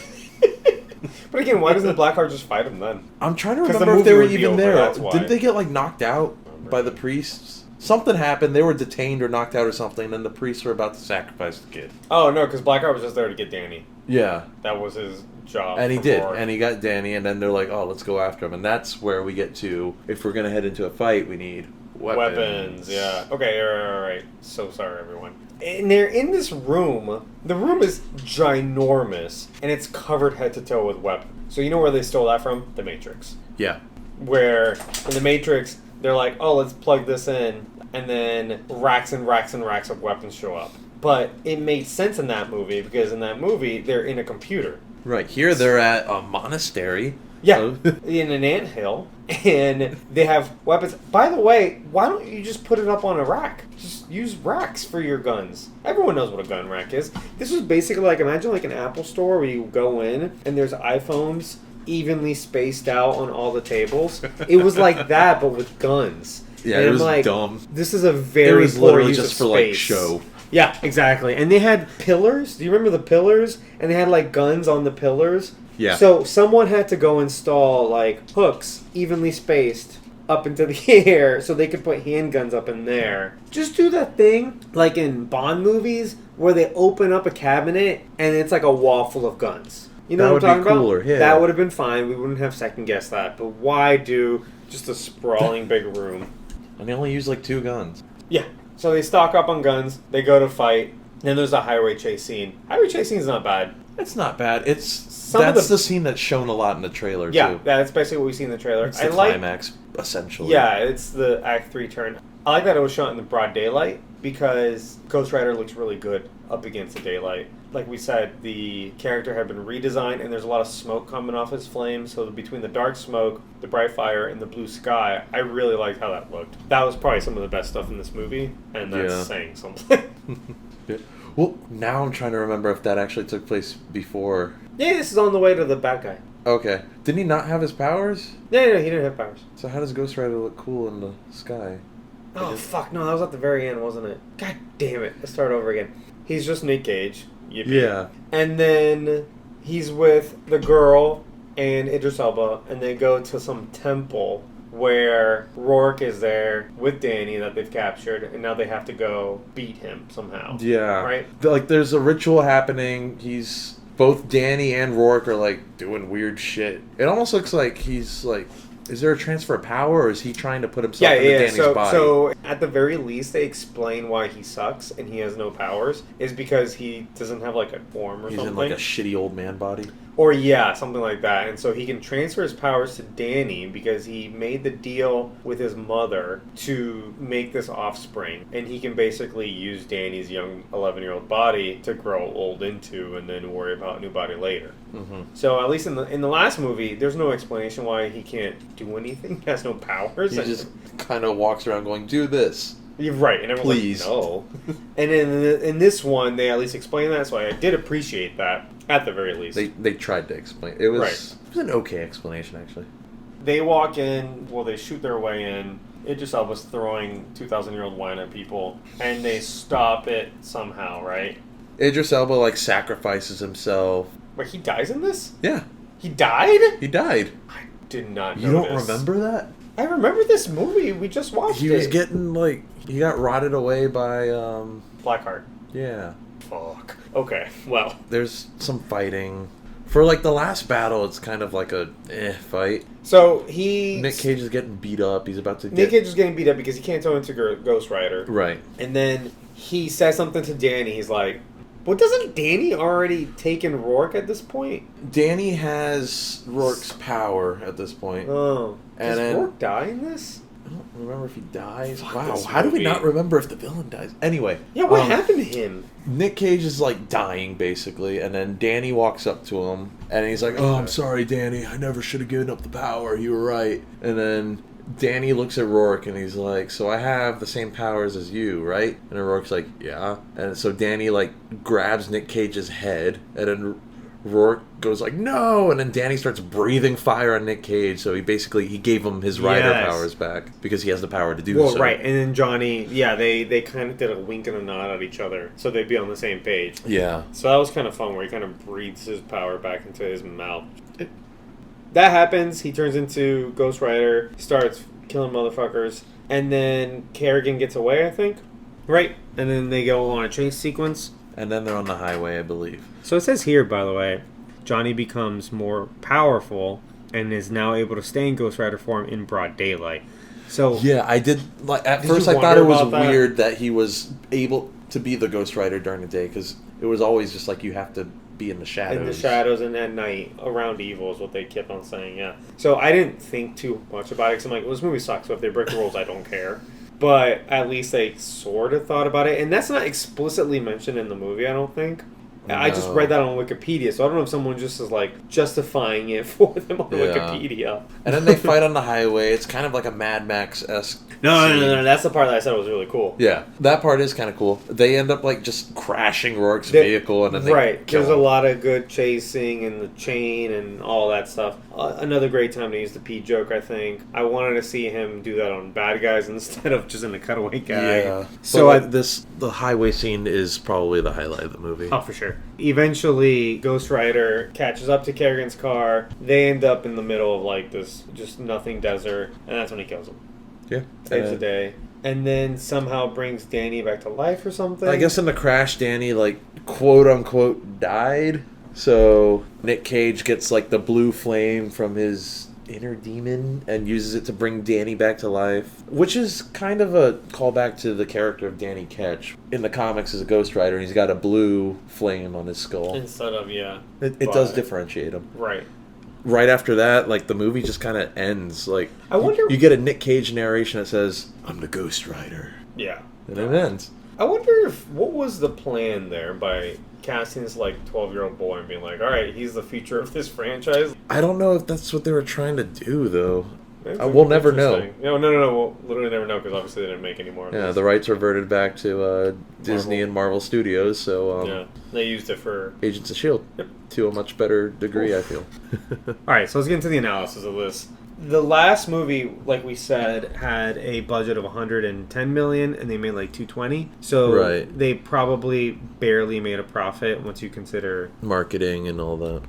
Speaker 1: But again, why doesn't Blackheart just fight him then?
Speaker 2: I'm trying to
Speaker 1: 'Cause the
Speaker 2: remember if they
Speaker 1: movie
Speaker 2: were
Speaker 1: would be
Speaker 2: even
Speaker 1: over,
Speaker 2: there.
Speaker 1: that's why.
Speaker 2: Didn't they get, like, knocked out by the priests? Something happened. They were detained or knocked out or something, and then the priests were about to sacrifice the kid.
Speaker 1: Oh, no, because Blackheart was just there to get Danny.
Speaker 2: Yeah.
Speaker 1: That was his job.
Speaker 2: And he did.
Speaker 1: before.
Speaker 2: And he got Danny, and then they're like, oh, let's go after him. And that's where we get to, if we're going to head into a fight, we need weapons.
Speaker 1: Yeah. Okay, all right. So sorry, everyone. And they're in this room. The room is ginormous, and it's covered head to toe with weapons. So you know where they stole that from? The Matrix.
Speaker 2: Yeah.
Speaker 1: Where in the Matrix, they're like, oh, let's plug this in, and then racks and racks and racks of weapons show up. But it made sense in that movie, because in that movie, they're in a computer.
Speaker 2: Right. Here they're at a monastery.
Speaker 1: Yeah, in an anthill, and they have weapons. By the way, why don't you just put it up on a rack? Just use racks for your guns. Everyone knows what a gun rack is. This was basically like, imagine like an Apple store where you go in and there's iPhones evenly spaced out on all the tables. It was like that, but with guns.
Speaker 2: Yeah,
Speaker 1: and
Speaker 2: it was
Speaker 1: like,
Speaker 2: dumb.
Speaker 1: This is a very
Speaker 2: It was
Speaker 1: poor
Speaker 2: literally
Speaker 1: use
Speaker 2: just
Speaker 1: of
Speaker 2: for like
Speaker 1: space.
Speaker 2: show.
Speaker 1: Yeah, exactly. And they had pillars. Do you remember the pillars? And they had like guns on the pillars.
Speaker 2: Yeah.
Speaker 1: So someone had to go install like hooks evenly spaced up into the air so they could put handguns up in there. Just do that thing like in Bond movies where they open up a cabinet and it's like a wall full of guns. You know
Speaker 2: That
Speaker 1: what I'm
Speaker 2: would
Speaker 1: talking
Speaker 2: be cooler,
Speaker 1: about?
Speaker 2: yeah.
Speaker 1: That would have been fine. We wouldn't have second guessed that. But why do just a sprawling big room?
Speaker 2: And they only use like 2 guns.
Speaker 1: Yeah. So they stock up on guns. They go to fight. Then there's a highway chase scene. Highway chase scene is not bad.
Speaker 2: It's not bad.
Speaker 1: Some of
Speaker 2: That's
Speaker 1: the-
Speaker 2: the scene that's shown a lot in the trailer,
Speaker 1: Yeah,
Speaker 2: too.
Speaker 1: that's basically what we see in the trailer.
Speaker 2: It's the
Speaker 1: I like,
Speaker 2: climax, essentially.
Speaker 1: yeah, it's the Act 3 turn. I like that it was shot in the broad daylight because Ghost Rider looks really good up against the daylight. Like we said, the character had been redesigned and there's a lot of smoke coming off his flames. So between the dark smoke, the bright fire, and the blue sky, I really liked how that looked. That was probably some of the best stuff in this movie, and that's
Speaker 2: Yeah.
Speaker 1: saying something.
Speaker 2: Yeah. Well, now I'm trying to remember if that actually took place before.
Speaker 1: Yeah, this is on the way to the bad guy.
Speaker 2: Okay. Didn't he not have his powers?
Speaker 1: No, he didn't have powers.
Speaker 2: So how does Ghost Rider look cool in the sky?
Speaker 1: Oh, fuck, no, that was at the very end, wasn't it? God damn it. Let's start over again. He's just Nic Cage. Yippee.
Speaker 2: Yeah.
Speaker 1: And then he's with the girl and Idris Elba, and they go to some temple where Rourke is there with Danny that they've captured, and now they have to go beat him somehow.
Speaker 2: Yeah.
Speaker 1: Right?
Speaker 2: Like, there's a ritual happening. He's... Both Danny and Rourke are, like, doing weird shit. It almost looks like he's, like... Is there a transfer of power, or is he trying to put himself into Danny's body?
Speaker 1: So at the very least, they explain why he sucks and he has no powers is because he doesn't have like a form or
Speaker 2: He's
Speaker 1: something.
Speaker 2: in, like, a shitty old man body.
Speaker 1: Or yeah, something like that. And so he can transfer his powers to Danny because he made the deal with his mother to make this offspring. And he can basically use Danny's young 11-year-old body to grow old into and then worry about a new body later.
Speaker 2: Mm-hmm.
Speaker 1: So at least in the last movie, there's no explanation why he can't do anything. He has no powers.
Speaker 2: He just kind of walks around going, do this.
Speaker 1: You're right, and everyone's
Speaker 2: Please.
Speaker 1: like, no. And in this one, they at least explain that, so I did appreciate that, at the very least.
Speaker 2: They tried to explain. It was
Speaker 1: Right.
Speaker 2: It was an okay explanation, actually.
Speaker 1: They walk in, well, they shoot their way in. Idris Elba's throwing 2,000-year-old wine at people, and they stop it somehow, right?
Speaker 2: Idris Elba, like, sacrifices himself.
Speaker 1: Wait, he dies in this?
Speaker 2: Yeah,
Speaker 1: He died?
Speaker 2: he died.
Speaker 1: I did not know
Speaker 2: You don't
Speaker 1: this.
Speaker 2: remember that?
Speaker 1: I remember this movie. We just watched it.
Speaker 2: He was getting, like... He got rotted away by,
Speaker 1: Blackheart.
Speaker 2: Yeah.
Speaker 1: Fuck. Okay, well.
Speaker 2: There's some fighting. For like the last battle, it's kind of like a fight.
Speaker 1: So
Speaker 2: Nic Cage is getting beat up. He's about to
Speaker 1: Nic Cage is getting beat up because he can't turn into Ghost Rider.
Speaker 2: Right.
Speaker 1: And then he says something to Danny. He's like, well, doesn't Danny already taken Rourke at this point?
Speaker 2: Danny has Rourke's power at this point.
Speaker 1: Oh.
Speaker 2: And
Speaker 1: Does Rourke die in this?
Speaker 2: I don't remember if he dies.
Speaker 1: Fuck
Speaker 2: Wow,
Speaker 1: this
Speaker 2: how do we
Speaker 1: movie.
Speaker 2: not remember if the villain dies? Anyway.
Speaker 1: Yeah, what happened to him?
Speaker 2: Nic Cage is like dying basically, and then Danny walks up to him, and he's like, "Oh, I'm sorry, Danny. I never should have given up the power. You were right." And then Danny looks at Rourke, and he's like, "So I have the same powers as you, right?" And then Rourke's like, "Yeah." And so Danny like grabs Nic Cage's head, and then Rourke goes like, "No!" And then Danny starts breathing fire on Nic Cage, so he gave him his rider powers back because he has the power to do so.
Speaker 1: Well, right, and then Johnny, they kind of did a wink and a nod at each other, so they'd be on the same page.
Speaker 2: Yeah.
Speaker 1: So that was kind of fun, where he kind of breathes his power back into his mouth. That happens, he turns into Ghost Rider, starts killing motherfuckers, and then Kerrigan gets away, I think. Right, and then they go on a chase sequence.
Speaker 2: And then they're on the highway, I believe.
Speaker 1: So it says here, by the way, Johnny becomes more powerful and is now able to stay in Ghost Rider form in broad daylight. So
Speaker 2: yeah, I did. Like at
Speaker 1: Did
Speaker 2: first,
Speaker 1: you
Speaker 2: I thought it was
Speaker 1: wonder about that?
Speaker 2: weird that he was able to be the Ghost Rider during the day because it was always just like you have to be in the shadows.
Speaker 1: in the shadows and at night around evil is what they kept on saying. Yeah. So I didn't think too much about it because I'm like, well, this movie sucks. So if they break the rules, I don't care. But at least they sort of thought about it, and that's not explicitly mentioned in the movie, I don't think.
Speaker 2: No.
Speaker 1: I just read that on Wikipedia, so I don't know if someone just is like justifying it for them on Wikipedia.
Speaker 2: And then they fight on the highway. It's kind of like a Mad Max-esque.
Speaker 1: No. That's the part that I said was really cool.
Speaker 2: Yeah, that part is kind of cool. They end up like just crashing Rourke's vehicle, and then they kill
Speaker 1: There's
Speaker 2: him.
Speaker 1: a lot of good chasing and the chain and all that stuff. Another great time to use the Pete joke, I think. I wanted to see him do that on bad guys instead of just in a cutaway guy.
Speaker 2: Yeah.
Speaker 1: So
Speaker 2: the highway scene is probably the highlight of the movie.
Speaker 1: Oh, for sure. Eventually, Ghost Rider catches up to Kerrigan's car. They end up in the middle of like this just nothing desert, and that's when he kills him.
Speaker 2: Yeah.
Speaker 1: Saves the day. And then somehow brings Danny back to life or something.
Speaker 2: I guess in the crash, Danny, like, quote-unquote, died. So Nic Cage gets, like, the blue flame from his inner demon and uses it to bring Danny back to life, which is kind of a callback to the character of Danny Ketch. In the comics, as a Ghost Rider, and he's got a blue flame on his skull.
Speaker 1: Instead of,
Speaker 2: It does differentiate him.
Speaker 1: Right.
Speaker 2: Right after that, like, the movie just kind of ends. Like,
Speaker 1: I wonder...
Speaker 2: You get a Nic Cage narration that says, "I'm the Ghost Rider."
Speaker 1: Yeah.
Speaker 2: And it ends.
Speaker 1: I wonder what was the plan there by casting this like 12-year-old boy and being like, all right, he's the future of this franchise.
Speaker 2: I don't know if that's what they were trying to do, though.
Speaker 1: That's
Speaker 2: We'll never know.
Speaker 1: No. We'll literally never know because obviously they didn't make any more of
Speaker 2: Yeah,
Speaker 1: this.
Speaker 2: the rights reverted back to Disney
Speaker 1: Marvel.
Speaker 2: and Marvel Studios, so
Speaker 1: Yeah, they used it for...
Speaker 2: Agents of S.H.I.E.L.D.
Speaker 1: Yep.
Speaker 2: To a much better degree, I feel.
Speaker 1: All right, so let's get into the analysis of this. The last movie, like we said, had a budget of $110 million, and they made like $220. So
Speaker 2: Right.
Speaker 1: they probably barely made a profit once you consider...
Speaker 2: Marketing and all that.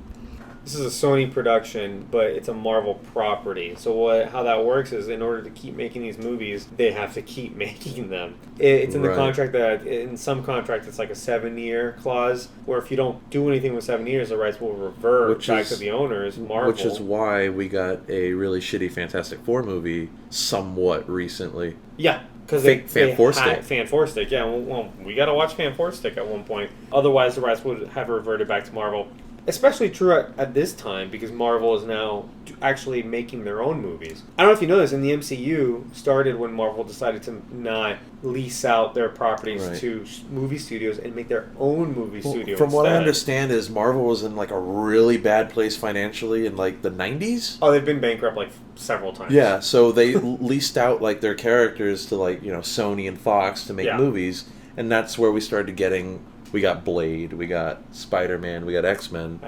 Speaker 1: This is a Sony production, but it's a Marvel property. So how that works is in order to keep making these movies, they have to keep making them. It's in the
Speaker 2: Right.
Speaker 1: contract that, in some contract, it's like a 7-year clause, where if you don't do anything with 7 years, the rights will revert back to the owners, Marvel.
Speaker 2: Which is why we got a really shitty Fantastic Four movie somewhat recently.
Speaker 1: Yeah. Because
Speaker 2: Fan Four Stick.
Speaker 1: Fan Four Stick, yeah. Well, we got to watch Fan Four Stick at one point. Otherwise, the rights would have reverted back to Marvel. Especially true at this time because Marvel is now actually making their own movies. I don't know if you know this, and the MCU started when Marvel decided to not lease out their properties to movie studios and make their own movie studio.
Speaker 2: From what I
Speaker 1: instead.
Speaker 2: understand is Marvel was in like a really bad place financially in like the 90s.
Speaker 1: Oh, they've been bankrupt like several times.
Speaker 2: Yeah, so they leased out like their characters to like, Sony and Fox to make movies, and that's where we started getting... We got Blade, we got Spider-Man, we got X-Men.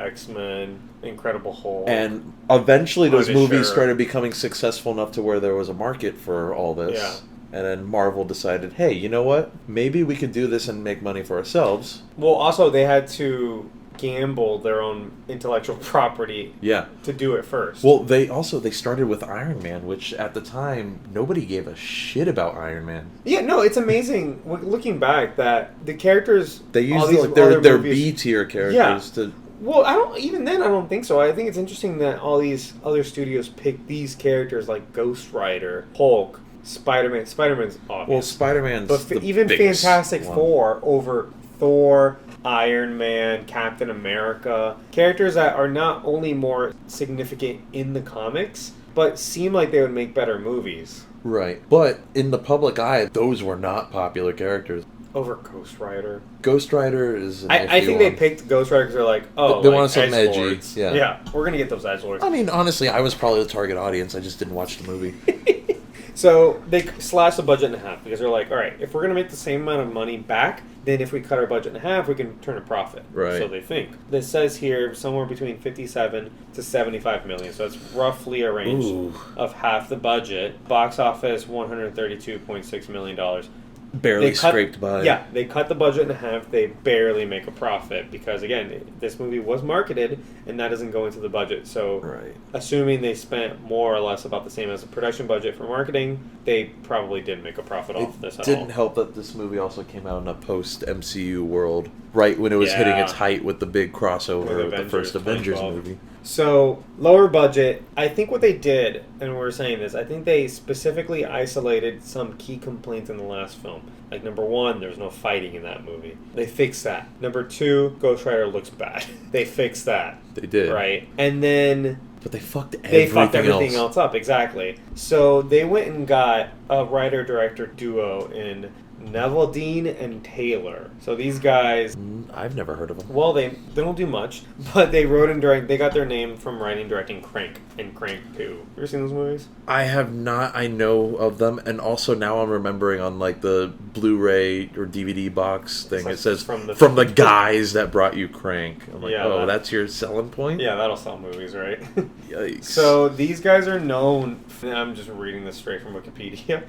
Speaker 1: Incredible Hulk.
Speaker 2: And eventually those
Speaker 1: Punisher.
Speaker 2: movies started becoming successful enough to where there was a market for all this.
Speaker 1: Yeah.
Speaker 2: And then Marvel decided, hey, you know what? Maybe we could do this and make money for ourselves.
Speaker 1: Well, also they had to gamble their own intellectual property to do it first.
Speaker 2: Well, they started with Iron Man, which at the time nobody gave a shit about Iron Man.
Speaker 1: Yeah, no, it's amazing looking back that the characters
Speaker 2: they used
Speaker 1: all these
Speaker 2: like their
Speaker 1: movies,
Speaker 2: B tier characters to
Speaker 1: Well, I don't. Even then, I don't think so. I think it's interesting that all these other studios pick these characters like Ghost Rider, Hulk, Spider-Man. Spider-Man's obvious.
Speaker 2: Well, Spider-Man's
Speaker 1: but even Fantastic Four over Thor, Iron Man, Captain America, characters that are not only more significant in the comics, but seem like they would make better movies.
Speaker 2: Right. But in the public eye, those were not popular characters.
Speaker 1: Over Ghost Rider.
Speaker 2: Ghost Rider is an
Speaker 1: I think they picked Ghost Rider because they're like, oh,
Speaker 2: they
Speaker 1: like
Speaker 2: wanted something edgy.
Speaker 1: edgelords.
Speaker 2: Yeah.
Speaker 1: Yeah, we're going to get those edgelords.
Speaker 2: I mean, honestly, I was probably the target audience. I just didn't watch the movie.
Speaker 1: So they slashed the budget in half because they're like, all right, if we're going to make the same amount of money back, then if we cut our budget in half, we can turn a profit.
Speaker 2: Right.
Speaker 1: So they think. This says here somewhere between 57 to 75 million. So it's roughly a range of half the budget. Box office, $132.6 million.
Speaker 2: Barely scraped by.
Speaker 1: Yeah, they cut the budget in half. They barely make a profit because, again, this movie was marketed, and that doesn't go into the budget. So, assuming they spent more or less about the same as the production budget for marketing, they probably didn't make a profit off this at all.
Speaker 2: It didn't help that this movie also came out in a post-MCU world, right when it was hitting its height with the big crossover with the first Avengers movie.
Speaker 1: So, lower budget. I think what they did, and we were saying this, I think they specifically isolated some key complaints in the last film. Like, number one, there's no fighting in that movie. They fixed that. Number two, Ghost Rider looks bad. They fixed that.
Speaker 2: They did.
Speaker 1: Right? And then...
Speaker 2: But they fucked everything
Speaker 1: else up, exactly. So they went and got a writer-director duo in Neville Dean and Taylor. So these guys...
Speaker 2: I've never heard of them.
Speaker 1: Well, they don't do much, but they wrote and direct. They got their name from writing and directing Crank and Crank 2. You ever seen those movies?
Speaker 2: I have not. I know of them, and also now I'm remembering on like the Blu-ray or DVD box thing, like it says from the guys that brought you Crank. I'm like, that's your selling point?
Speaker 1: Yeah, that'll sell movies, right?
Speaker 2: Yikes.
Speaker 1: So these guys are known, I'm just reading this straight from Wikipedia,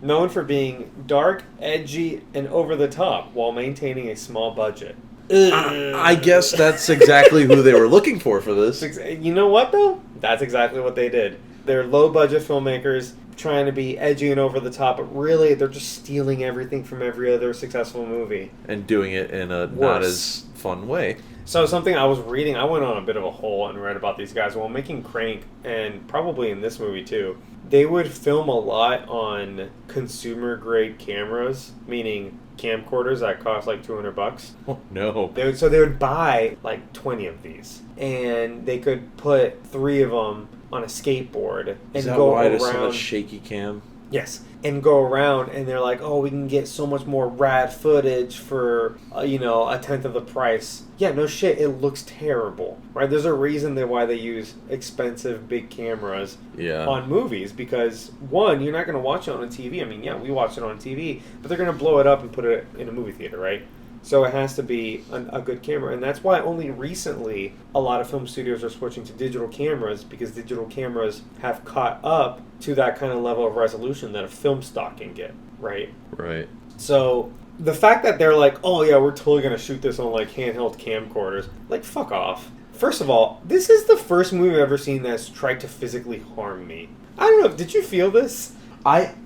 Speaker 1: known for being dark, edgy, and over the top while maintaining a small budget.
Speaker 2: I guess that's exactly who they were looking for this.
Speaker 1: You know what, though? That's exactly what they did. They're low-budget filmmakers trying to be edgy and over the top, but really they're just stealing everything from every other successful movie.
Speaker 2: And doing it in a not as fun way.
Speaker 1: So something I was reading, I went on a bit of a hole and read about these guys while making Crank, and probably in this movie too. They would film a lot on consumer-grade cameras, meaning camcorders that cost like $200.
Speaker 2: Oh, no.
Speaker 1: So they would buy like 20 of these, and they could put 3 of them on a skateboard and go around. Is that why there's so much shaky cam? Yes, and go around, and they're like, oh, we can get so much more rad footage for, a tenth of the price. Yeah, no shit, it looks terrible, right? There's a reason why they use expensive big cameras on movies, because, one, you're not going to watch it on TV. I mean, yeah, we watch it on TV, but they're going to blow it up and put it in a movie theater, right? So it has to be a good camera, and that's why only recently a lot of film studios are switching to digital cameras, because digital cameras have caught up to that kind of level of resolution that a film stock can get, right?
Speaker 2: Right.
Speaker 1: So the fact that they're like, oh yeah, we're totally going to shoot this on like handheld camcorders, like fuck off. First of all, this is the first movie I've ever seen that's tried to physically harm me. I don't know, did you feel this?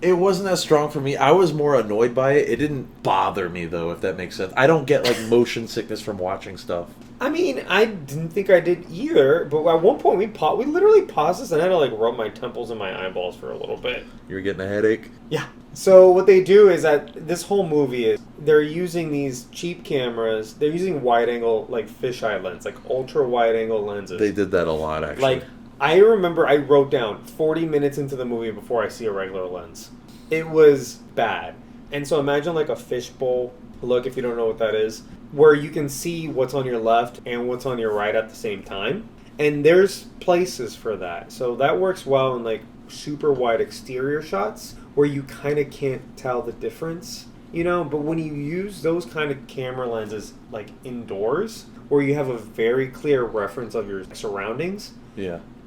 Speaker 2: It wasn't as strong for me. I was more annoyed by it. It didn't bother me, though, if that makes sense. I don't get, like, motion sickness from watching stuff.
Speaker 1: I mean, I didn't think I did either, but at one point we literally paused this and I had to, like, rub my temples and my eyeballs for a little bit.
Speaker 2: You were getting a headache?
Speaker 1: Yeah. So what they do is that this whole movie is they're using these cheap cameras. They're using wide-angle, like, fisheye lens, like, ultra-wide-angle lenses.
Speaker 2: They did that a lot, actually.
Speaker 1: Like, I remember I wrote down 40 minutes into the movie before I see a regular lens. It was bad. And so imagine like a fishbowl look, if you don't know what that is, where you can see what's on your left and what's on your right at the same time. And there's places for that. So that works well in like super wide exterior shots where you kind of can't tell the difference, but when you use those kind of camera lenses like indoors, where you have a very clear reference of your surroundings,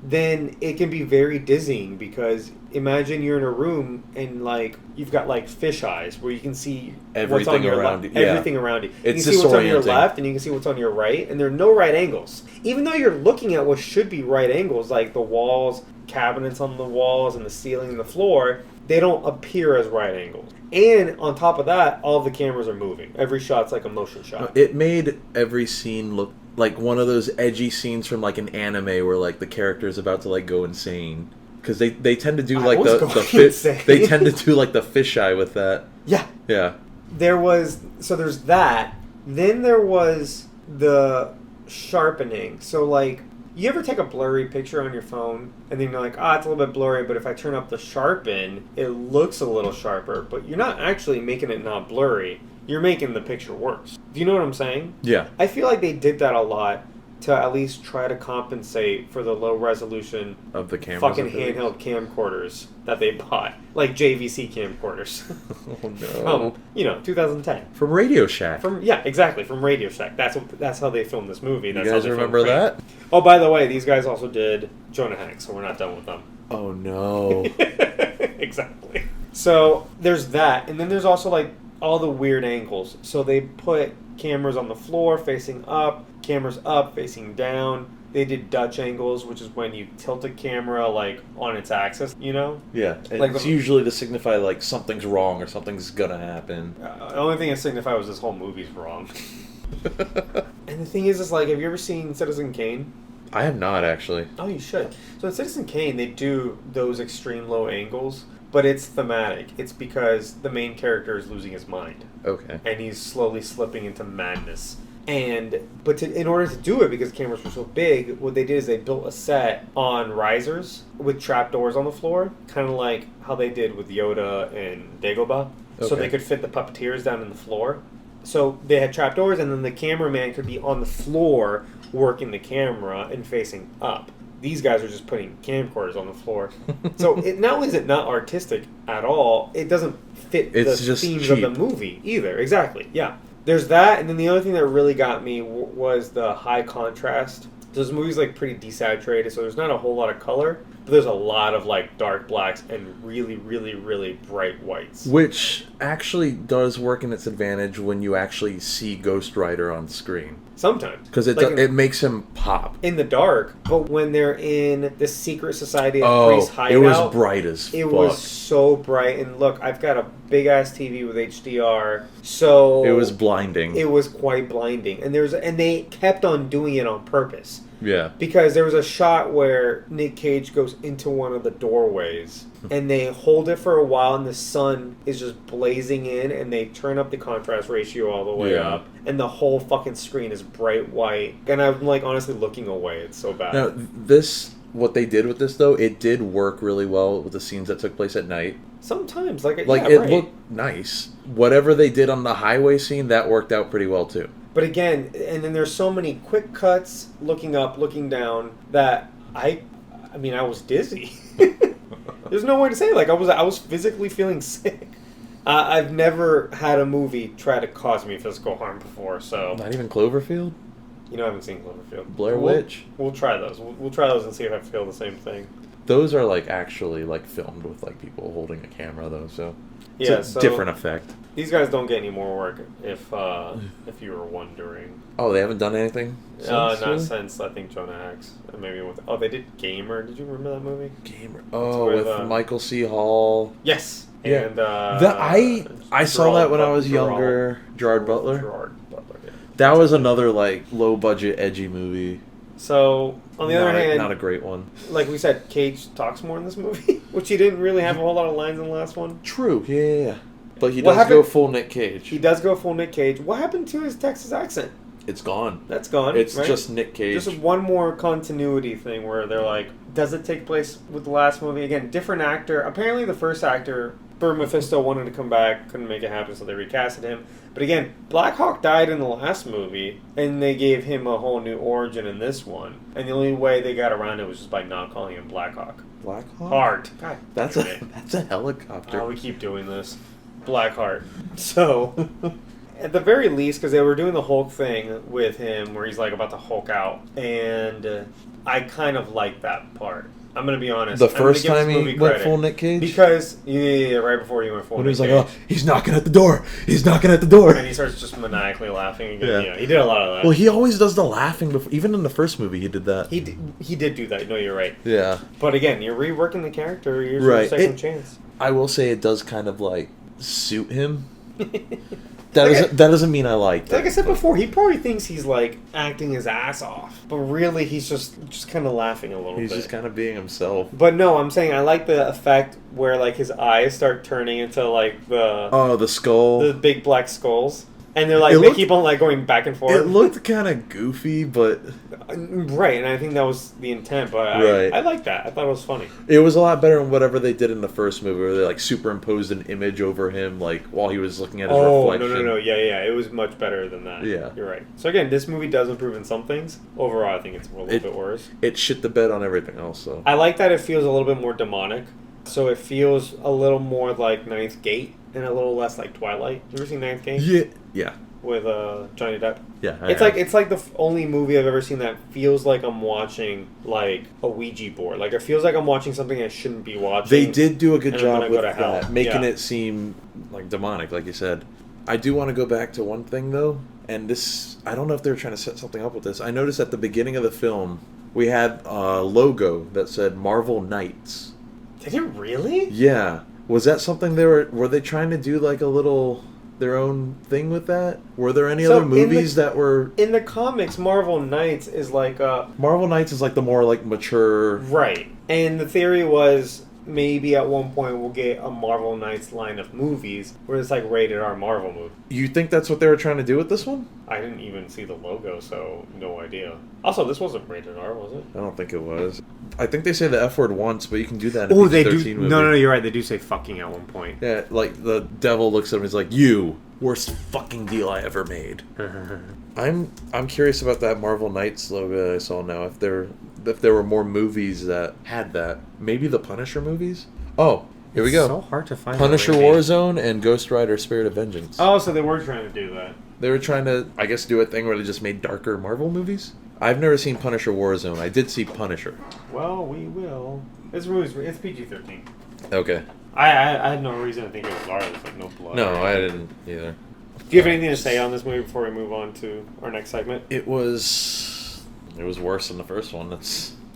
Speaker 1: then it can be very dizzying, because imagine you're in a room and like you've got like fish eyes where you can see what's on your left, everything around you. You can see what's on your left and you can see what's on your right, and there are no right angles. Even though you're looking at what should be right angles, like the walls, cabinets on the walls, and the ceiling and the floor, they don't appear as right angles. And on top of that, all of the cameras are moving. Every shot's like a motion shot.
Speaker 2: It made every scene look like one of those edgy scenes from like an anime where like the character is about to like go insane. Because they tend to do like they tend to do like the fisheye with that.
Speaker 1: Yeah.
Speaker 2: Yeah.
Speaker 1: There's that. Then there was the sharpening. So like, you ever take a blurry picture on your phone and then you're like, it's a little bit blurry, but if I turn up the sharpen, it looks a little sharper. But you're not actually making it not blurry. You're making the picture worse. Do you know what I'm saying?
Speaker 2: Yeah.
Speaker 1: I feel like they did that a lot to at least try to compensate for the low resolution
Speaker 2: of the cameras,
Speaker 1: fucking handheld camcorders that they bought, like JVC camcorders.
Speaker 2: Oh no!
Speaker 1: 2010
Speaker 2: from Radio Shack.
Speaker 1: From Radio Shack. That's how they filmed this movie. That's
Speaker 2: you guys
Speaker 1: how they
Speaker 2: remember that?
Speaker 1: Oh, by the way, these guys also did Jonah Hex, so we're not done with them.
Speaker 2: Oh no!
Speaker 1: Exactly. So there's that, and then there's also like all the weird angles. So they put cameras on the floor facing up, cameras up facing down. They did Dutch angles, which is when you tilt a camera like on its axis,
Speaker 2: Yeah,
Speaker 1: like
Speaker 2: it's usually to signify like something's wrong or something's gonna happen.
Speaker 1: The only thing it signified was this whole movie's wrong. And the thing is like, have you ever seen Citizen Kane?
Speaker 2: I have not actually.
Speaker 1: Oh, you should. So in Citizen Kane, they do those extreme low angles, but it's thematic. It's because the main character is losing his mind.
Speaker 2: Okay.
Speaker 1: And he's slowly slipping into madness. In order to do it, because the cameras were so big, what they did is they built a set on risers with trapdoors on the floor, kind of like how they did with Yoda and Dagobah, so they could fit the puppeteers down in the floor. So they had trapdoors, and then the cameraman could be on the floor working the camera and facing up. These guys are just putting camcorders on the floor. So not only is it not artistic at all, it doesn't fit the themes of the movie either. Exactly, yeah. There's that, and then the other thing that really got me was the high contrast. This movie's like pretty desaturated, so there's not a whole lot of color, but there's a lot of like dark blacks and really, really, really bright whites.
Speaker 2: Which actually does work in its advantage when you actually see Ghost Rider on screen.
Speaker 1: Sometimes.
Speaker 2: Because it makes him pop.
Speaker 1: In the dark, but when they're in the secret society of Priest hideout...
Speaker 2: it was bright as fuck.
Speaker 1: It was so bright, and look, I've got a big-ass TV with HDR, so...
Speaker 2: It was blinding.
Speaker 1: It was quite blinding. And they kept on doing it on purpose.
Speaker 2: Yeah.
Speaker 1: Because there was a shot where Nic Cage goes into one of the doorways, and they hold it for a while, and the sun is just blazing in, and they turn up the contrast ratio all the way up, and the whole fucking screen is bright white. And I'm like honestly looking away. It's so bad.
Speaker 2: Now, what they did with this though, it did work really well with the scenes that took place at night.
Speaker 1: Sometimes,
Speaker 2: it looked nice. Whatever they did on the highway scene, that worked out pretty well too.
Speaker 1: But again, and then there's so many quick cuts, looking up, looking down, that I was dizzy. There's no way to say it. Like I was physically feeling sick. I've never had a movie try to cause me physical harm before, so...
Speaker 2: Not even Cloverfield?
Speaker 1: I haven't seen Cloverfield.
Speaker 2: Blair Witch?
Speaker 1: We'll try those. We'll try those and see if I feel the same thing.
Speaker 2: Those are like actually like filmed with like people holding a camera though, so it's a different effect.
Speaker 1: These guys don't get any more work if you were wondering.
Speaker 2: Oh, they haven't done anything?
Speaker 1: Not since I think Jonah Hex. Maybe they did Gamer. Did you remember that movie?
Speaker 2: Gamer. Oh, with Michael C. Hall.
Speaker 1: Yes.
Speaker 2: Yeah.
Speaker 1: And
Speaker 2: I saw that when I was younger. Gerard Butler.
Speaker 1: Gerard Butler. Yeah.
Speaker 2: That was another like low budget edgy movie.
Speaker 1: So on the other hand,
Speaker 2: not a great one.
Speaker 1: Like we said, Cage talks more in this movie, which he didn't really have a whole lot of lines in the last one.
Speaker 2: True. Yeah. But he does go full Nic Cage.
Speaker 1: He does go full Nic Cage. What happened to his Texas accent?
Speaker 2: It's gone.
Speaker 1: That's gone.
Speaker 2: It's just Nic Cage.
Speaker 1: Just one more continuity thing where they're like, does it take place with the last movie? Again, different actor. Apparently the first actor, Mephisto, wanted to come back, couldn't make it happen, so they recasted him. But again, Black Hawk died in the last movie, and they gave him a whole new origin in this one. And the only way they got around it was just by not calling him Black Hawk.
Speaker 2: Black Hawk?
Speaker 1: Heart. God,
Speaker 2: that's a helicopter.
Speaker 1: Oh, we keep doing this. Blackheart. So, at the very least, because they were doing the Hulk thing with him, where he's like about to Hulk out, and I kind of like that part. I'm gonna be honest.
Speaker 2: The first time he went full Nic Cage,
Speaker 1: because right before he went full.
Speaker 2: When he was like, "Oh, he's knocking at the door! He's knocking at the door!"
Speaker 1: And he starts just maniacally laughing again. Yeah, he did a lot of that.
Speaker 2: Well, he always does the laughing before. Even in the first movie, he did that.
Speaker 1: He did do that. No, you're right.
Speaker 2: Yeah.
Speaker 1: But again, you're reworking the character. You're a second chance.
Speaker 2: I will say it does kind of like suit him That doesn't mean I liked it.
Speaker 1: Like I said before, he probably thinks he's like acting his ass off, but really he's just kind of laughing a little bit.
Speaker 2: He's just kind of being himself.
Speaker 1: But no, I'm saying I like the effect where like his eyes start turning into like
Speaker 2: the skull,
Speaker 1: the big black skulls, and they're like they keep on like going back and forth.
Speaker 2: It looked kind of goofy, but
Speaker 1: right, and I think that was the intent. But I like that. I thought it was funny.
Speaker 2: It was a lot better than whatever they did in the first movie, where they like superimposed an image over him, like while he was looking at his reflection.
Speaker 1: No, yeah, it was much better than that.
Speaker 2: Yeah,
Speaker 1: you're right. So again, this movie does improve in some things. Overall, I think it's a little bit worse.
Speaker 2: It shit the bed on everything else. So
Speaker 1: I like that it feels a little bit more demonic. So it feels a little more like Ninth Gate and a little less like Twilight. You ever seen Ninth Gate?
Speaker 2: Yeah.
Speaker 1: With Johnny Depp.
Speaker 2: Yeah,
Speaker 1: it's like the only movie I've ever seen that feels like I'm watching like a Ouija board. Like it feels like I'm watching something I shouldn't be watching.
Speaker 2: They did do a good job with
Speaker 1: hell.
Speaker 2: that, making it seem like demonic, like you said. I do want to go back to one thing though, and this I don't know if they were trying to set something up with this. I noticed at the beginning of the film we had a logo that said Marvel Knights.
Speaker 1: Did it really?
Speaker 2: Yeah. Was that something were they trying to do like a little their own thing with that? Were there any other movies that were
Speaker 1: in the comics? Marvel Knights is like
Speaker 2: Marvel Knights is like the more like mature,
Speaker 1: right? And the theory was maybe at one point we'll get a Marvel Knights line of movies where it's like rated R Marvel movie.
Speaker 2: You think that's what they were trying to do with this one?
Speaker 1: I didn't even see the logo, so no idea. Also, this wasn't rated R, was it?
Speaker 2: I don't think it was. I think they say the F word once, but you can do that in
Speaker 1: a
Speaker 2: PG-13
Speaker 1: they do.
Speaker 2: movie.
Speaker 1: No, you're right. They do say fucking at one point.
Speaker 2: Yeah, like the devil looks at him and is like, "You, worst fucking deal I ever made." I'm curious about that Marvel Knights logo that I saw now. If there were more movies that had that, maybe the Punisher movies. Oh, here we go.
Speaker 1: It's so hard to find.
Speaker 2: Punisher Warzone and Ghost Rider Spirit of Vengeance.
Speaker 1: Oh, so they were trying to do that.
Speaker 2: They were trying to, I guess, do a thing where they just made darker Marvel movies. I've never seen Punisher Warzone. I did see Punisher.
Speaker 1: Well, we will. This movie's it's PG-13.
Speaker 2: Okay.
Speaker 1: I had no reason to think it was R. There's like no blood.
Speaker 2: No, I didn't either.
Speaker 1: Do you have anything to say on this movie before we move on to our next segment?
Speaker 2: It was worse than the first one.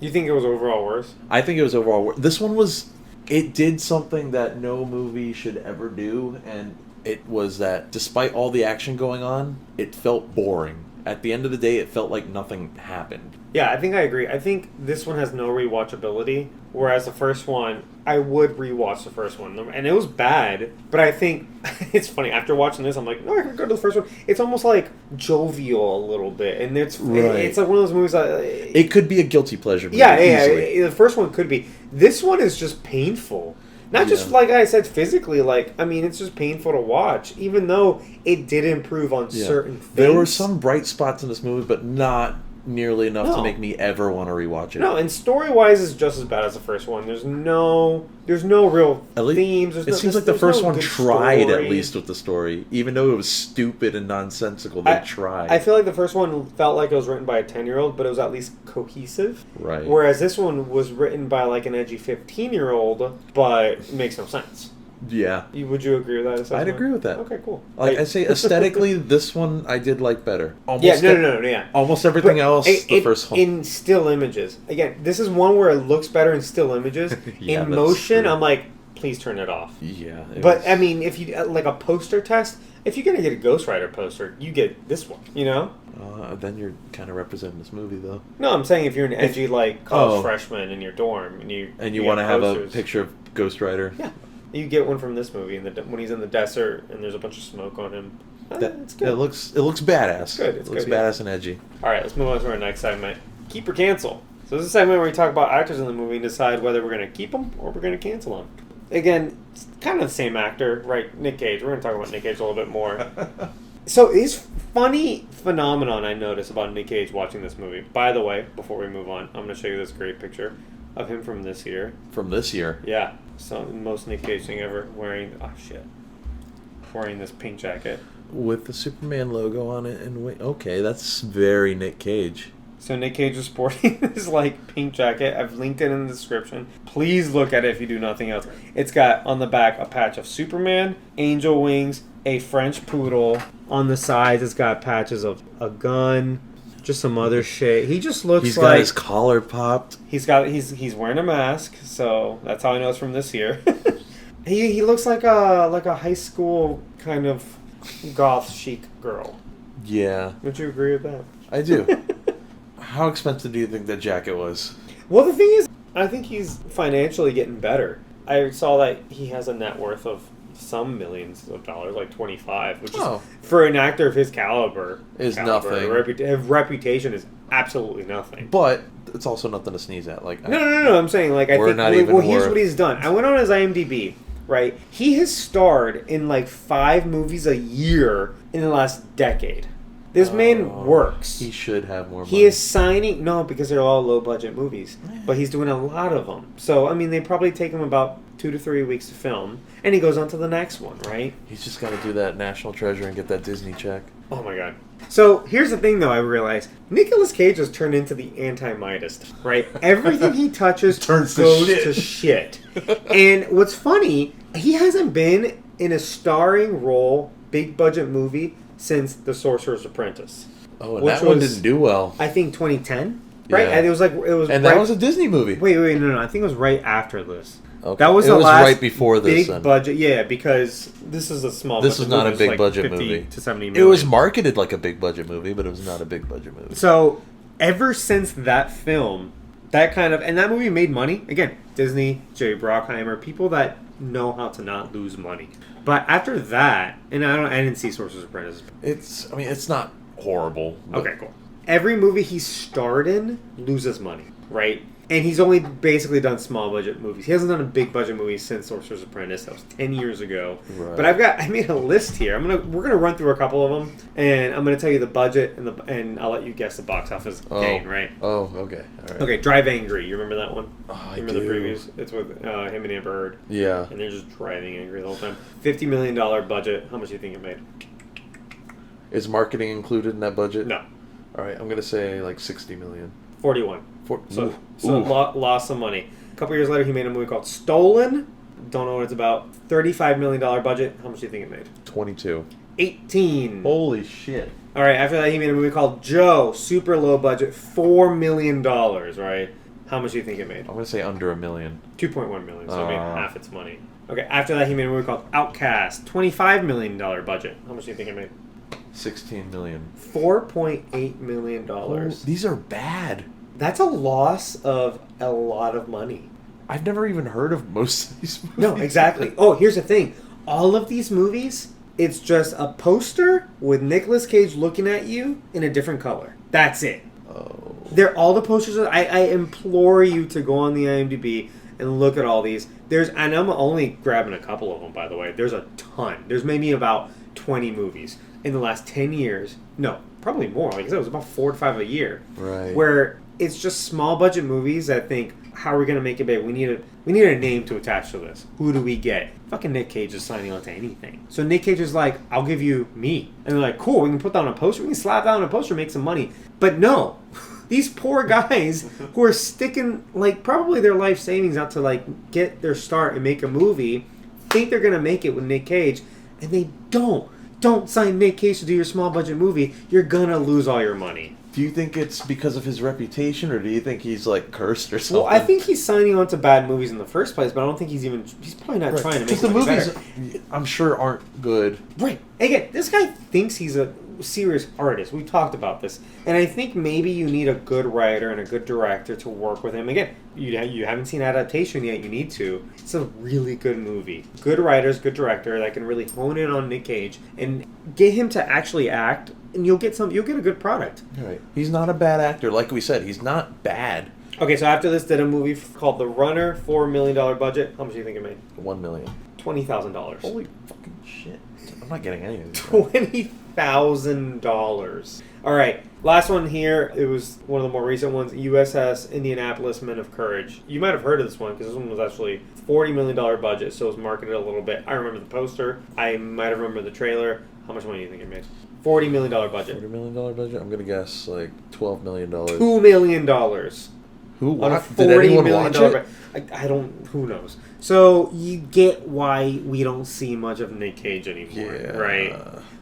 Speaker 1: You think it was overall worse?
Speaker 2: I think it was overall worse. This one was. It did something that no movie should ever do, and it was that despite all the action going on, it felt boring. At the end of the day, it felt like nothing happened.
Speaker 1: Yeah, I think I agree. I think this one has no rewatchability, whereas the first one, I would rewatch the first one. And it was bad, but I think, it's funny, after watching this, I'm like, no, I can go to the first one. It's almost like jovial a little bit, and it's like one of those movies that...
Speaker 2: It could be a guilty pleasure movie,
Speaker 1: yeah, the first one could be. This one is just painful. Not just, like I said, physically, it's just painful to watch, even though it did improve on certain things.
Speaker 2: There were some bright spots in this movie, but not nearly enough to make me ever want to rewatch it.
Speaker 1: No, and story-wise is just as bad as the first one. There's no real themes.
Speaker 2: It seems like the first one tried at least with the story. Even though it was stupid and nonsensical, they tried.
Speaker 1: I feel like the first one felt like it was written by a 10-year-old, but it was at least cohesive.
Speaker 2: Right.
Speaker 1: Whereas this one was written by like an edgy 15-year-old, but makes no sense.
Speaker 2: Yeah.
Speaker 1: Would you agree with that assessment?
Speaker 2: I'd agree with that.
Speaker 1: Okay, cool.
Speaker 2: Like I say, aesthetically, this one I did like better.
Speaker 1: Almost yeah.
Speaker 2: Almost everything else, the first one.
Speaker 1: In still images. Again, this is one where it looks better in still images. In motion, true. I'm like, please turn it off.
Speaker 2: Yeah.
Speaker 1: But, I mean, if you, like a poster test, if you're going to get a Ghost Rider poster, you get this one, you know?
Speaker 2: Then you're kind of representing this movie, though.
Speaker 1: No, I'm saying if you're an edgy, like, college freshman in your dorm, and you
Speaker 2: want to have a picture of Ghost Rider.
Speaker 1: Yeah. You get one from this movie when he's in the desert and there's a bunch of smoke on him. It's good.
Speaker 2: It looks badass.
Speaker 1: Good.
Speaker 2: It looks badass and edgy.
Speaker 1: All right, let's move on to our next segment. Keep or cancel. So this is a segment where we talk about actors in the movie and decide whether we're going to keep them or we're going to cancel them. Again, it's kind of the same actor, right? Nic Cage. We're going to talk about Nic Cage a little bit more. So this funny phenomenon I noticed about Nic Cage watching this movie. By the way, before we move on, I'm going to show you this great picture of him from this year.
Speaker 2: From this year?
Speaker 1: Yeah. So most Nic Cage thing ever, wearing this pink jacket.
Speaker 2: With the Superman logo on it. Okay, that's very Nic Cage.
Speaker 1: So Nic Cage is sporting this pink jacket. I've linked it in the description. Please look at it if you do nothing else. It's got on the back a patch of Superman, angel wings, a French poodle. On the sides it's got patches of a gun, just some other shit. He just looks
Speaker 2: He's got his collar popped.
Speaker 1: He's wearing a mask, so that's how I know it's from this year. He looks like a high school kind of goth chic girl.
Speaker 2: Yeah.
Speaker 1: Would you agree with that?
Speaker 2: I do. How expensive do you think that jacket was?
Speaker 1: Well, the thing is, I think he's financially getting better. I saw that he has a net worth of some millions of dollars, like 25, which is, for an actor of his caliber,
Speaker 2: nothing.
Speaker 1: His reputation is absolutely nothing.
Speaker 2: But it's also nothing to sneeze at. Like
Speaker 1: No. I'm saying, like, I think, here's what he's done. I went on his IMDb, right? He has starred in like 5 movies a year in the last decade. This man works.
Speaker 2: He should have more money.
Speaker 1: He is signing... No, because they're all low-budget movies. But he's doing a lot of them. So, I mean, they probably take him about 2 to 3 weeks to film. And he goes on to the next one, right?
Speaker 2: He's just got to do that National Treasure and get that Disney check.
Speaker 1: Oh, my God. So, here's the thing, though, I realized. Nicolas Cage has turned into the anti-Midas, right? Everything he touches goes to shit. And what's funny, he hasn't been in a starring role, big-budget movie since The Sorcerer's Apprentice.
Speaker 2: Oh, and that one didn't do well.
Speaker 1: I think 2010, right?
Speaker 2: Yeah.
Speaker 1: And it was
Speaker 2: that was a Disney movie.
Speaker 1: Wait, no. I think it was right after this.
Speaker 2: Okay.
Speaker 1: That was the last
Speaker 2: right before this.
Speaker 1: Big budget, yeah, because this is a small.
Speaker 2: This
Speaker 1: budget
Speaker 2: was not
Speaker 1: movie.
Speaker 2: a big
Speaker 1: Like
Speaker 2: budget
Speaker 1: 50
Speaker 2: movie.
Speaker 1: to 70 million.
Speaker 2: It was marketed like a big budget movie, but it was not a big budget movie.
Speaker 1: So ever since that film, and that movie made money again. Disney, Jerry Bruckheimer, people that know how to not lose money. But after that, and I didn't see Sorcerer's Apprentice.
Speaker 2: It's not horrible.
Speaker 1: Okay, cool. Every movie he starred in loses money, right? And he's only basically done small budget movies. He hasn't done a big budget movie since Sorcerer's Apprentice. That was 10 years ago.
Speaker 2: Right.
Speaker 1: But I made a list here. We're gonna run through a couple of them, and I'm gonna tell you the budget and I'll let you guess the box office gain, right?
Speaker 2: Oh, okay. All right.
Speaker 1: Okay, Drive Angry. You remember that one?
Speaker 2: Oh,
Speaker 1: remember the previews? It's with him and Amber Heard.
Speaker 2: Yeah.
Speaker 1: And they're just driving angry the whole time. $50 million budget. How much do you think it made?
Speaker 2: Is marketing included in that budget?
Speaker 1: No.
Speaker 2: All right, I'm gonna say like 60 million.
Speaker 1: 41. So lost some money. A couple years later, he made a movie called Stolen. Don't know what it's about. $35 million budget. How much do you think it made?
Speaker 2: 22.
Speaker 1: 18.
Speaker 2: Holy shit.
Speaker 1: All right, after that, he made a movie called Joe. Super low budget. $4 million, right? How much do you think it made?
Speaker 2: I'm going to say under $1 million.
Speaker 1: 2.1 million, so it made half its money. Okay, after that, he made a movie called Outcast. $25 million budget. How much do you think it made?
Speaker 2: 16 million.
Speaker 1: $4.8 million.
Speaker 2: Oh, these are bad.
Speaker 1: That's a loss of a lot of money.
Speaker 2: I've never even heard of most of these movies.
Speaker 1: No, exactly. Oh, here's the thing. All of these movies, it's just a poster with Nicolas Cage looking at you in a different color. That's it.
Speaker 2: Oh.
Speaker 1: They're all the posters. I implore you to go on the IMDb and look at all these. And I'm only grabbing a couple of them, by the way. There's a ton. There's maybe about 20 movies in the last 10 years. No, probably more. Like I said, it was about 4 to 5 a year.
Speaker 2: Right.
Speaker 1: Where it's just small budget movies that think, how are we going to make it big? We need a name to attach to this. Who do we get? Fucking Nic Cage is signing on to anything. So Nic Cage is like, I'll give you me. And they're like, cool, we can put that on a poster. We can slap that on a poster and make some money. But no. These poor guys who are sticking, like, probably their life savings out to, like, get their start and make a movie, think they're going to make it with Nic Cage, and they don't. Don't sign Nic Cage to do your small budget movie. You're going to lose all your money.
Speaker 2: Do you think it's because of his reputation, or do you think he's, like, cursed or something?
Speaker 1: Well, I think he's signing on to bad movies in the first place, but I don't think he's probably not trying to make
Speaker 2: the movies,
Speaker 1: better.
Speaker 2: I'm sure, aren't good.
Speaker 1: Right. Again, this guy thinks he's a serious artist. We talked about this. And I think maybe you need a good writer and a good director to work with him. Again, you haven't seen adaptation yet. You need to. It's a really good movie. Good writers, good director that can really hone in on Nic Cage and get him to actually act, and you'll get a good product.
Speaker 2: Right. He's not a bad actor. Like we said, he's not bad.
Speaker 1: Okay, so after this, did a movie called The Runner, $4 million budget. How much do you think it made?
Speaker 2: $1 million.
Speaker 1: $20,000.
Speaker 2: Holy fucking shit. I'm not getting any of these.
Speaker 1: $20,000. All right, last one here. It was one of the more recent ones. USS Indianapolis Men of Courage. You might have heard of this one because this one was actually $40 million budget, so it was marketed a little bit. I remember the poster. I might have remembered the trailer. How much money do you think it made? $40 million budget.
Speaker 2: $40 million budget? I'm going to guess like $12 million.
Speaker 1: $2 million.
Speaker 2: Who
Speaker 1: watched?
Speaker 2: Did anyone watch it?
Speaker 1: I don't. Who knows? So you get why we don't see much of Nic Cage anymore, right?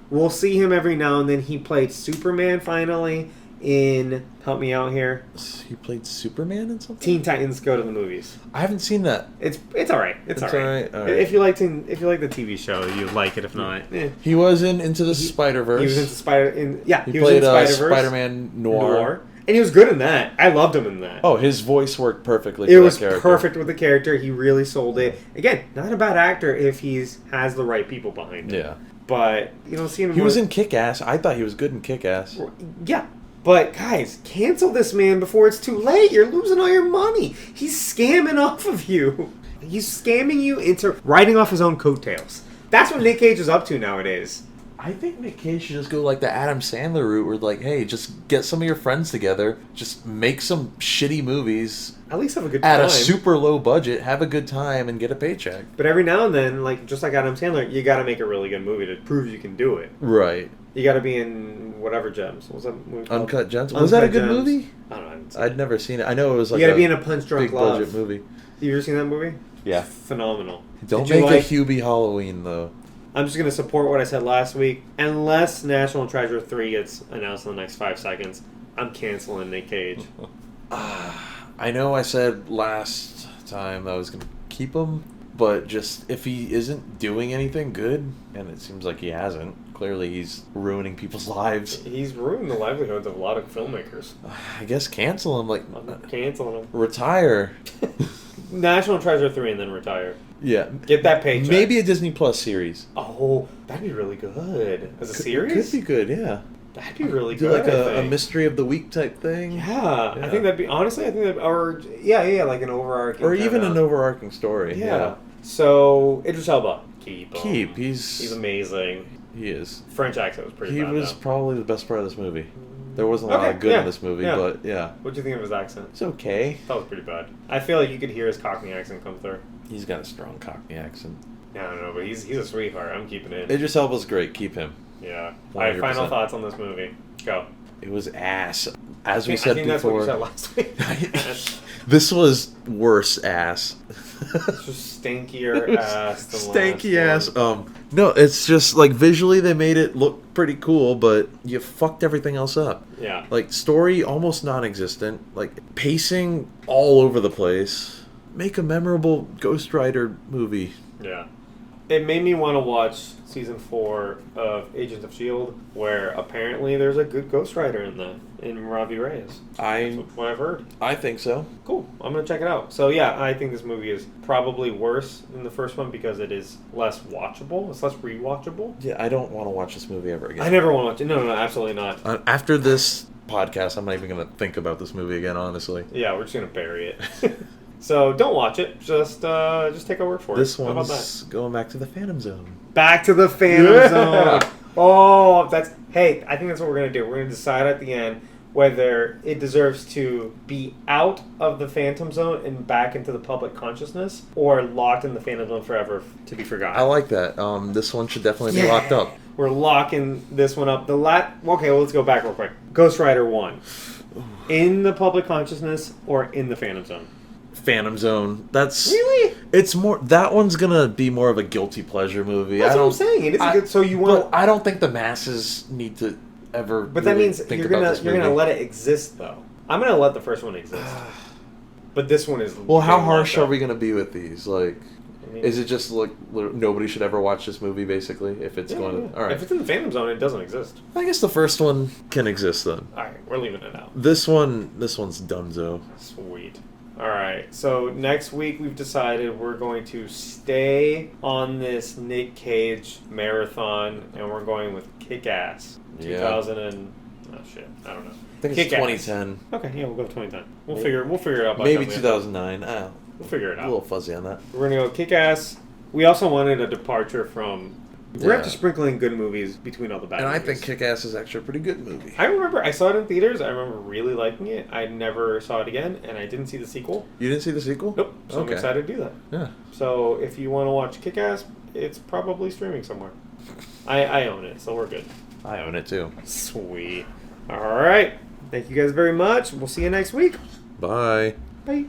Speaker 1: We'll see him every now and then. He played Superman finally. in, help me out here,
Speaker 2: He played Superman in something?
Speaker 1: Teen Titans Go to the Movies.
Speaker 2: I haven't seen that.
Speaker 1: It's alright. It's alright.
Speaker 2: All right.
Speaker 1: If you like the TV show, you like it. If not,
Speaker 2: He was in Into the Spider-Verse.
Speaker 1: He was into
Speaker 2: He
Speaker 1: was
Speaker 2: played
Speaker 1: in Spider-Verse.
Speaker 2: Spider-Man Noir.
Speaker 1: And he was good in that. I loved him in that.
Speaker 2: Oh, his voice worked perfectly.
Speaker 1: It
Speaker 2: for
Speaker 1: was
Speaker 2: that character.
Speaker 1: perfect with the character. He really sold it. Again, not a bad actor if has the right people behind him.
Speaker 2: Yeah.
Speaker 1: But seeing him.
Speaker 2: He was in Kick-Ass. I thought he was good in Kick-Ass.
Speaker 1: Yeah. But guys, cancel this man before it's too late. You're losing all your money. He's scamming off of you. He's scamming you into writing off his own coattails. That's what Nic Cage is up to nowadays.
Speaker 2: I think Nic Cage should just go like the Adam Sandler route, where like, hey, just get some of your friends together, just make some shitty movies.
Speaker 1: At least have a good time.
Speaker 2: At a super low budget, have a good time, and get a paycheck.
Speaker 1: But every now and then, just like Adam Sandler, you got to make a really good movie to prove you can do it.
Speaker 2: Right.
Speaker 1: You got to be in whatever Gems. What was that movie called?
Speaker 2: Uncut Gems. Was that a good
Speaker 1: Gems.
Speaker 2: movie?
Speaker 1: I don't know.
Speaker 2: I'd never seen it. I know it was like
Speaker 1: you got to be in a Punch Drunk
Speaker 2: big
Speaker 1: Love.
Speaker 2: budget movie.
Speaker 1: You ever seen that movie?
Speaker 2: Yeah.
Speaker 1: Phenomenal.
Speaker 2: Don't make a Hubie Halloween though.
Speaker 1: I'm just going to support what I said last week. Unless National Treasure 3 gets announced in the next 5 seconds, I'm canceling Nic Cage.
Speaker 2: I know I said last time I was going to keep him, but just if he isn't doing anything good, and it seems like he hasn't, clearly he's ruining people's lives.
Speaker 1: He's ruined the livelihoods of a lot of filmmakers.
Speaker 2: I guess cancel him,
Speaker 1: I'm canceling him.
Speaker 2: retire.
Speaker 1: National Treasure 3 and then retire.
Speaker 2: Yeah.
Speaker 1: Get that paycheck.
Speaker 2: Maybe a Disney Plus series.
Speaker 1: Oh, that'd be really good. As a series?
Speaker 2: Could be good, yeah.
Speaker 1: That'd be really
Speaker 2: Do
Speaker 1: good.
Speaker 2: like
Speaker 1: I
Speaker 2: a
Speaker 1: think.
Speaker 2: mystery of the week type thing.
Speaker 1: Yeah,
Speaker 2: Yeah.
Speaker 1: I think that'd be honestly. I think that, or yeah, like an overarching,
Speaker 2: Or even
Speaker 1: kinda-
Speaker 2: an overarching story.
Speaker 1: Yeah. So Idris Elba, keep him.
Speaker 2: He's
Speaker 1: amazing.
Speaker 2: He is.
Speaker 1: French accent was pretty.
Speaker 2: He
Speaker 1: bad,
Speaker 2: was
Speaker 1: though.
Speaker 2: probably the best part of this movie. There wasn't a lot of good in this movie, but yeah.
Speaker 1: What'd you think of his accent?
Speaker 2: It's okay.
Speaker 1: That was pretty bad. I feel like you could hear his Cockney accent come through.
Speaker 2: He's got a strong Cockney accent.
Speaker 1: I don't know, but he's a sweetheart. I'm keeping it.
Speaker 2: Idris Elba's great. Keep him.
Speaker 1: Yeah. All right, final
Speaker 2: 100%.
Speaker 1: thoughts on this movie. Go.
Speaker 2: It was ass. As we
Speaker 1: I
Speaker 2: said
Speaker 1: think
Speaker 2: before.
Speaker 1: that's what you said last week.
Speaker 2: This was worse ass.
Speaker 1: It's just stankier ass than
Speaker 2: Stanky
Speaker 1: last
Speaker 2: ass.
Speaker 1: one.
Speaker 2: No, it's just like visually they made it look pretty cool, but you fucked everything else up.
Speaker 1: Yeah.
Speaker 2: Like story almost non-existent. Like pacing all over the place. Make a memorable Ghost Rider movie.
Speaker 1: Yeah. It made me want to watch season 4 of Agents of S.H.I.E.L.D., where apparently there's a good Ghost Rider in that, in Robbie Reyes. That's what I've heard.
Speaker 2: I think so.
Speaker 1: Cool. I'm going to check it out. So, yeah, I think this movie is probably worse than the first one because it is less watchable. It's less rewatchable.
Speaker 2: Yeah, I don't want to watch this movie ever again.
Speaker 1: I never want to watch it. No, absolutely not.
Speaker 2: After this podcast, I'm not even going to think about this movie again, honestly.
Speaker 1: Yeah, we're just going to bury it. So don't watch it. Just take our word for it.
Speaker 2: This
Speaker 1: How about
Speaker 2: one's
Speaker 1: that?
Speaker 2: going back to the Phantom Zone.
Speaker 1: Back to the Phantom Zone. Oh, hey, I think that's what we're gonna do. We're gonna decide at the end whether it deserves to be out of the Phantom Zone and back into the public consciousness, or locked in the Phantom Zone forever to be forgotten.
Speaker 2: I like that. This one should definitely be locked up.
Speaker 1: We're locking this one up. Okay, well, let's go back real quick. Ghost Rider 1. In the public consciousness or in the Phantom Zone?
Speaker 2: Phantom Zone. That's
Speaker 1: Really?
Speaker 2: It's more. That one's gonna be more of a guilty pleasure movie.
Speaker 1: That's what I'm saying. It is a good. So you want?
Speaker 2: But I don't think the masses need to ever.
Speaker 1: But that
Speaker 2: really
Speaker 1: means
Speaker 2: think
Speaker 1: you're
Speaker 2: about
Speaker 1: gonna
Speaker 2: this movie.
Speaker 1: let it exist though. I'm gonna let the first one exist. But this one is.
Speaker 2: Well, how
Speaker 1: getting
Speaker 2: harsh
Speaker 1: locked
Speaker 2: are we gonna be with these? Like,
Speaker 1: I mean,
Speaker 2: is it just like nobody should ever watch this movie? Basically, if it's
Speaker 1: yeah,
Speaker 2: going
Speaker 1: yeah.
Speaker 2: to. All right.
Speaker 1: If it's in the Phantom Zone, it doesn't exist.
Speaker 2: I guess the first one can exist then.
Speaker 1: All right, we're leaving it out.
Speaker 2: This one's dunzo.
Speaker 1: Sweet. All right. So next week we've decided we're going to stay on this Nic Cage marathon, and we're going with Kick-Ass.
Speaker 2: Yeah.
Speaker 1: 2000 and oh shit, I don't know.
Speaker 2: I think it's
Speaker 1: Kick-Ass.
Speaker 2: 2010.
Speaker 1: Okay, yeah, we'll go with 2010. We'll figure it out. By
Speaker 2: Maybe
Speaker 1: the time we have
Speaker 2: 2009. I
Speaker 1: We'll figure it
Speaker 2: a
Speaker 1: out.
Speaker 2: little fuzzy on that.
Speaker 1: We're gonna go Kick-Ass. We also wanted a departure from. We're
Speaker 2: Yeah.
Speaker 1: after sprinkling good movies between all the bad
Speaker 2: And I
Speaker 1: movies.
Speaker 2: think Kick-Ass is actually a pretty good movie.
Speaker 1: I remember I saw it in theaters. I remember really liking it. I never saw it again, and I didn't see the sequel.
Speaker 2: You didn't see the sequel?
Speaker 1: Nope. So I'm excited to do that.
Speaker 2: Yeah.
Speaker 1: So if you want to watch Kick-Ass, it's probably streaming somewhere. I own it, so we're good.
Speaker 2: I own it too.
Speaker 1: Sweet. All right. Thank you guys very much. We'll see you next week.
Speaker 2: Bye.
Speaker 1: Bye.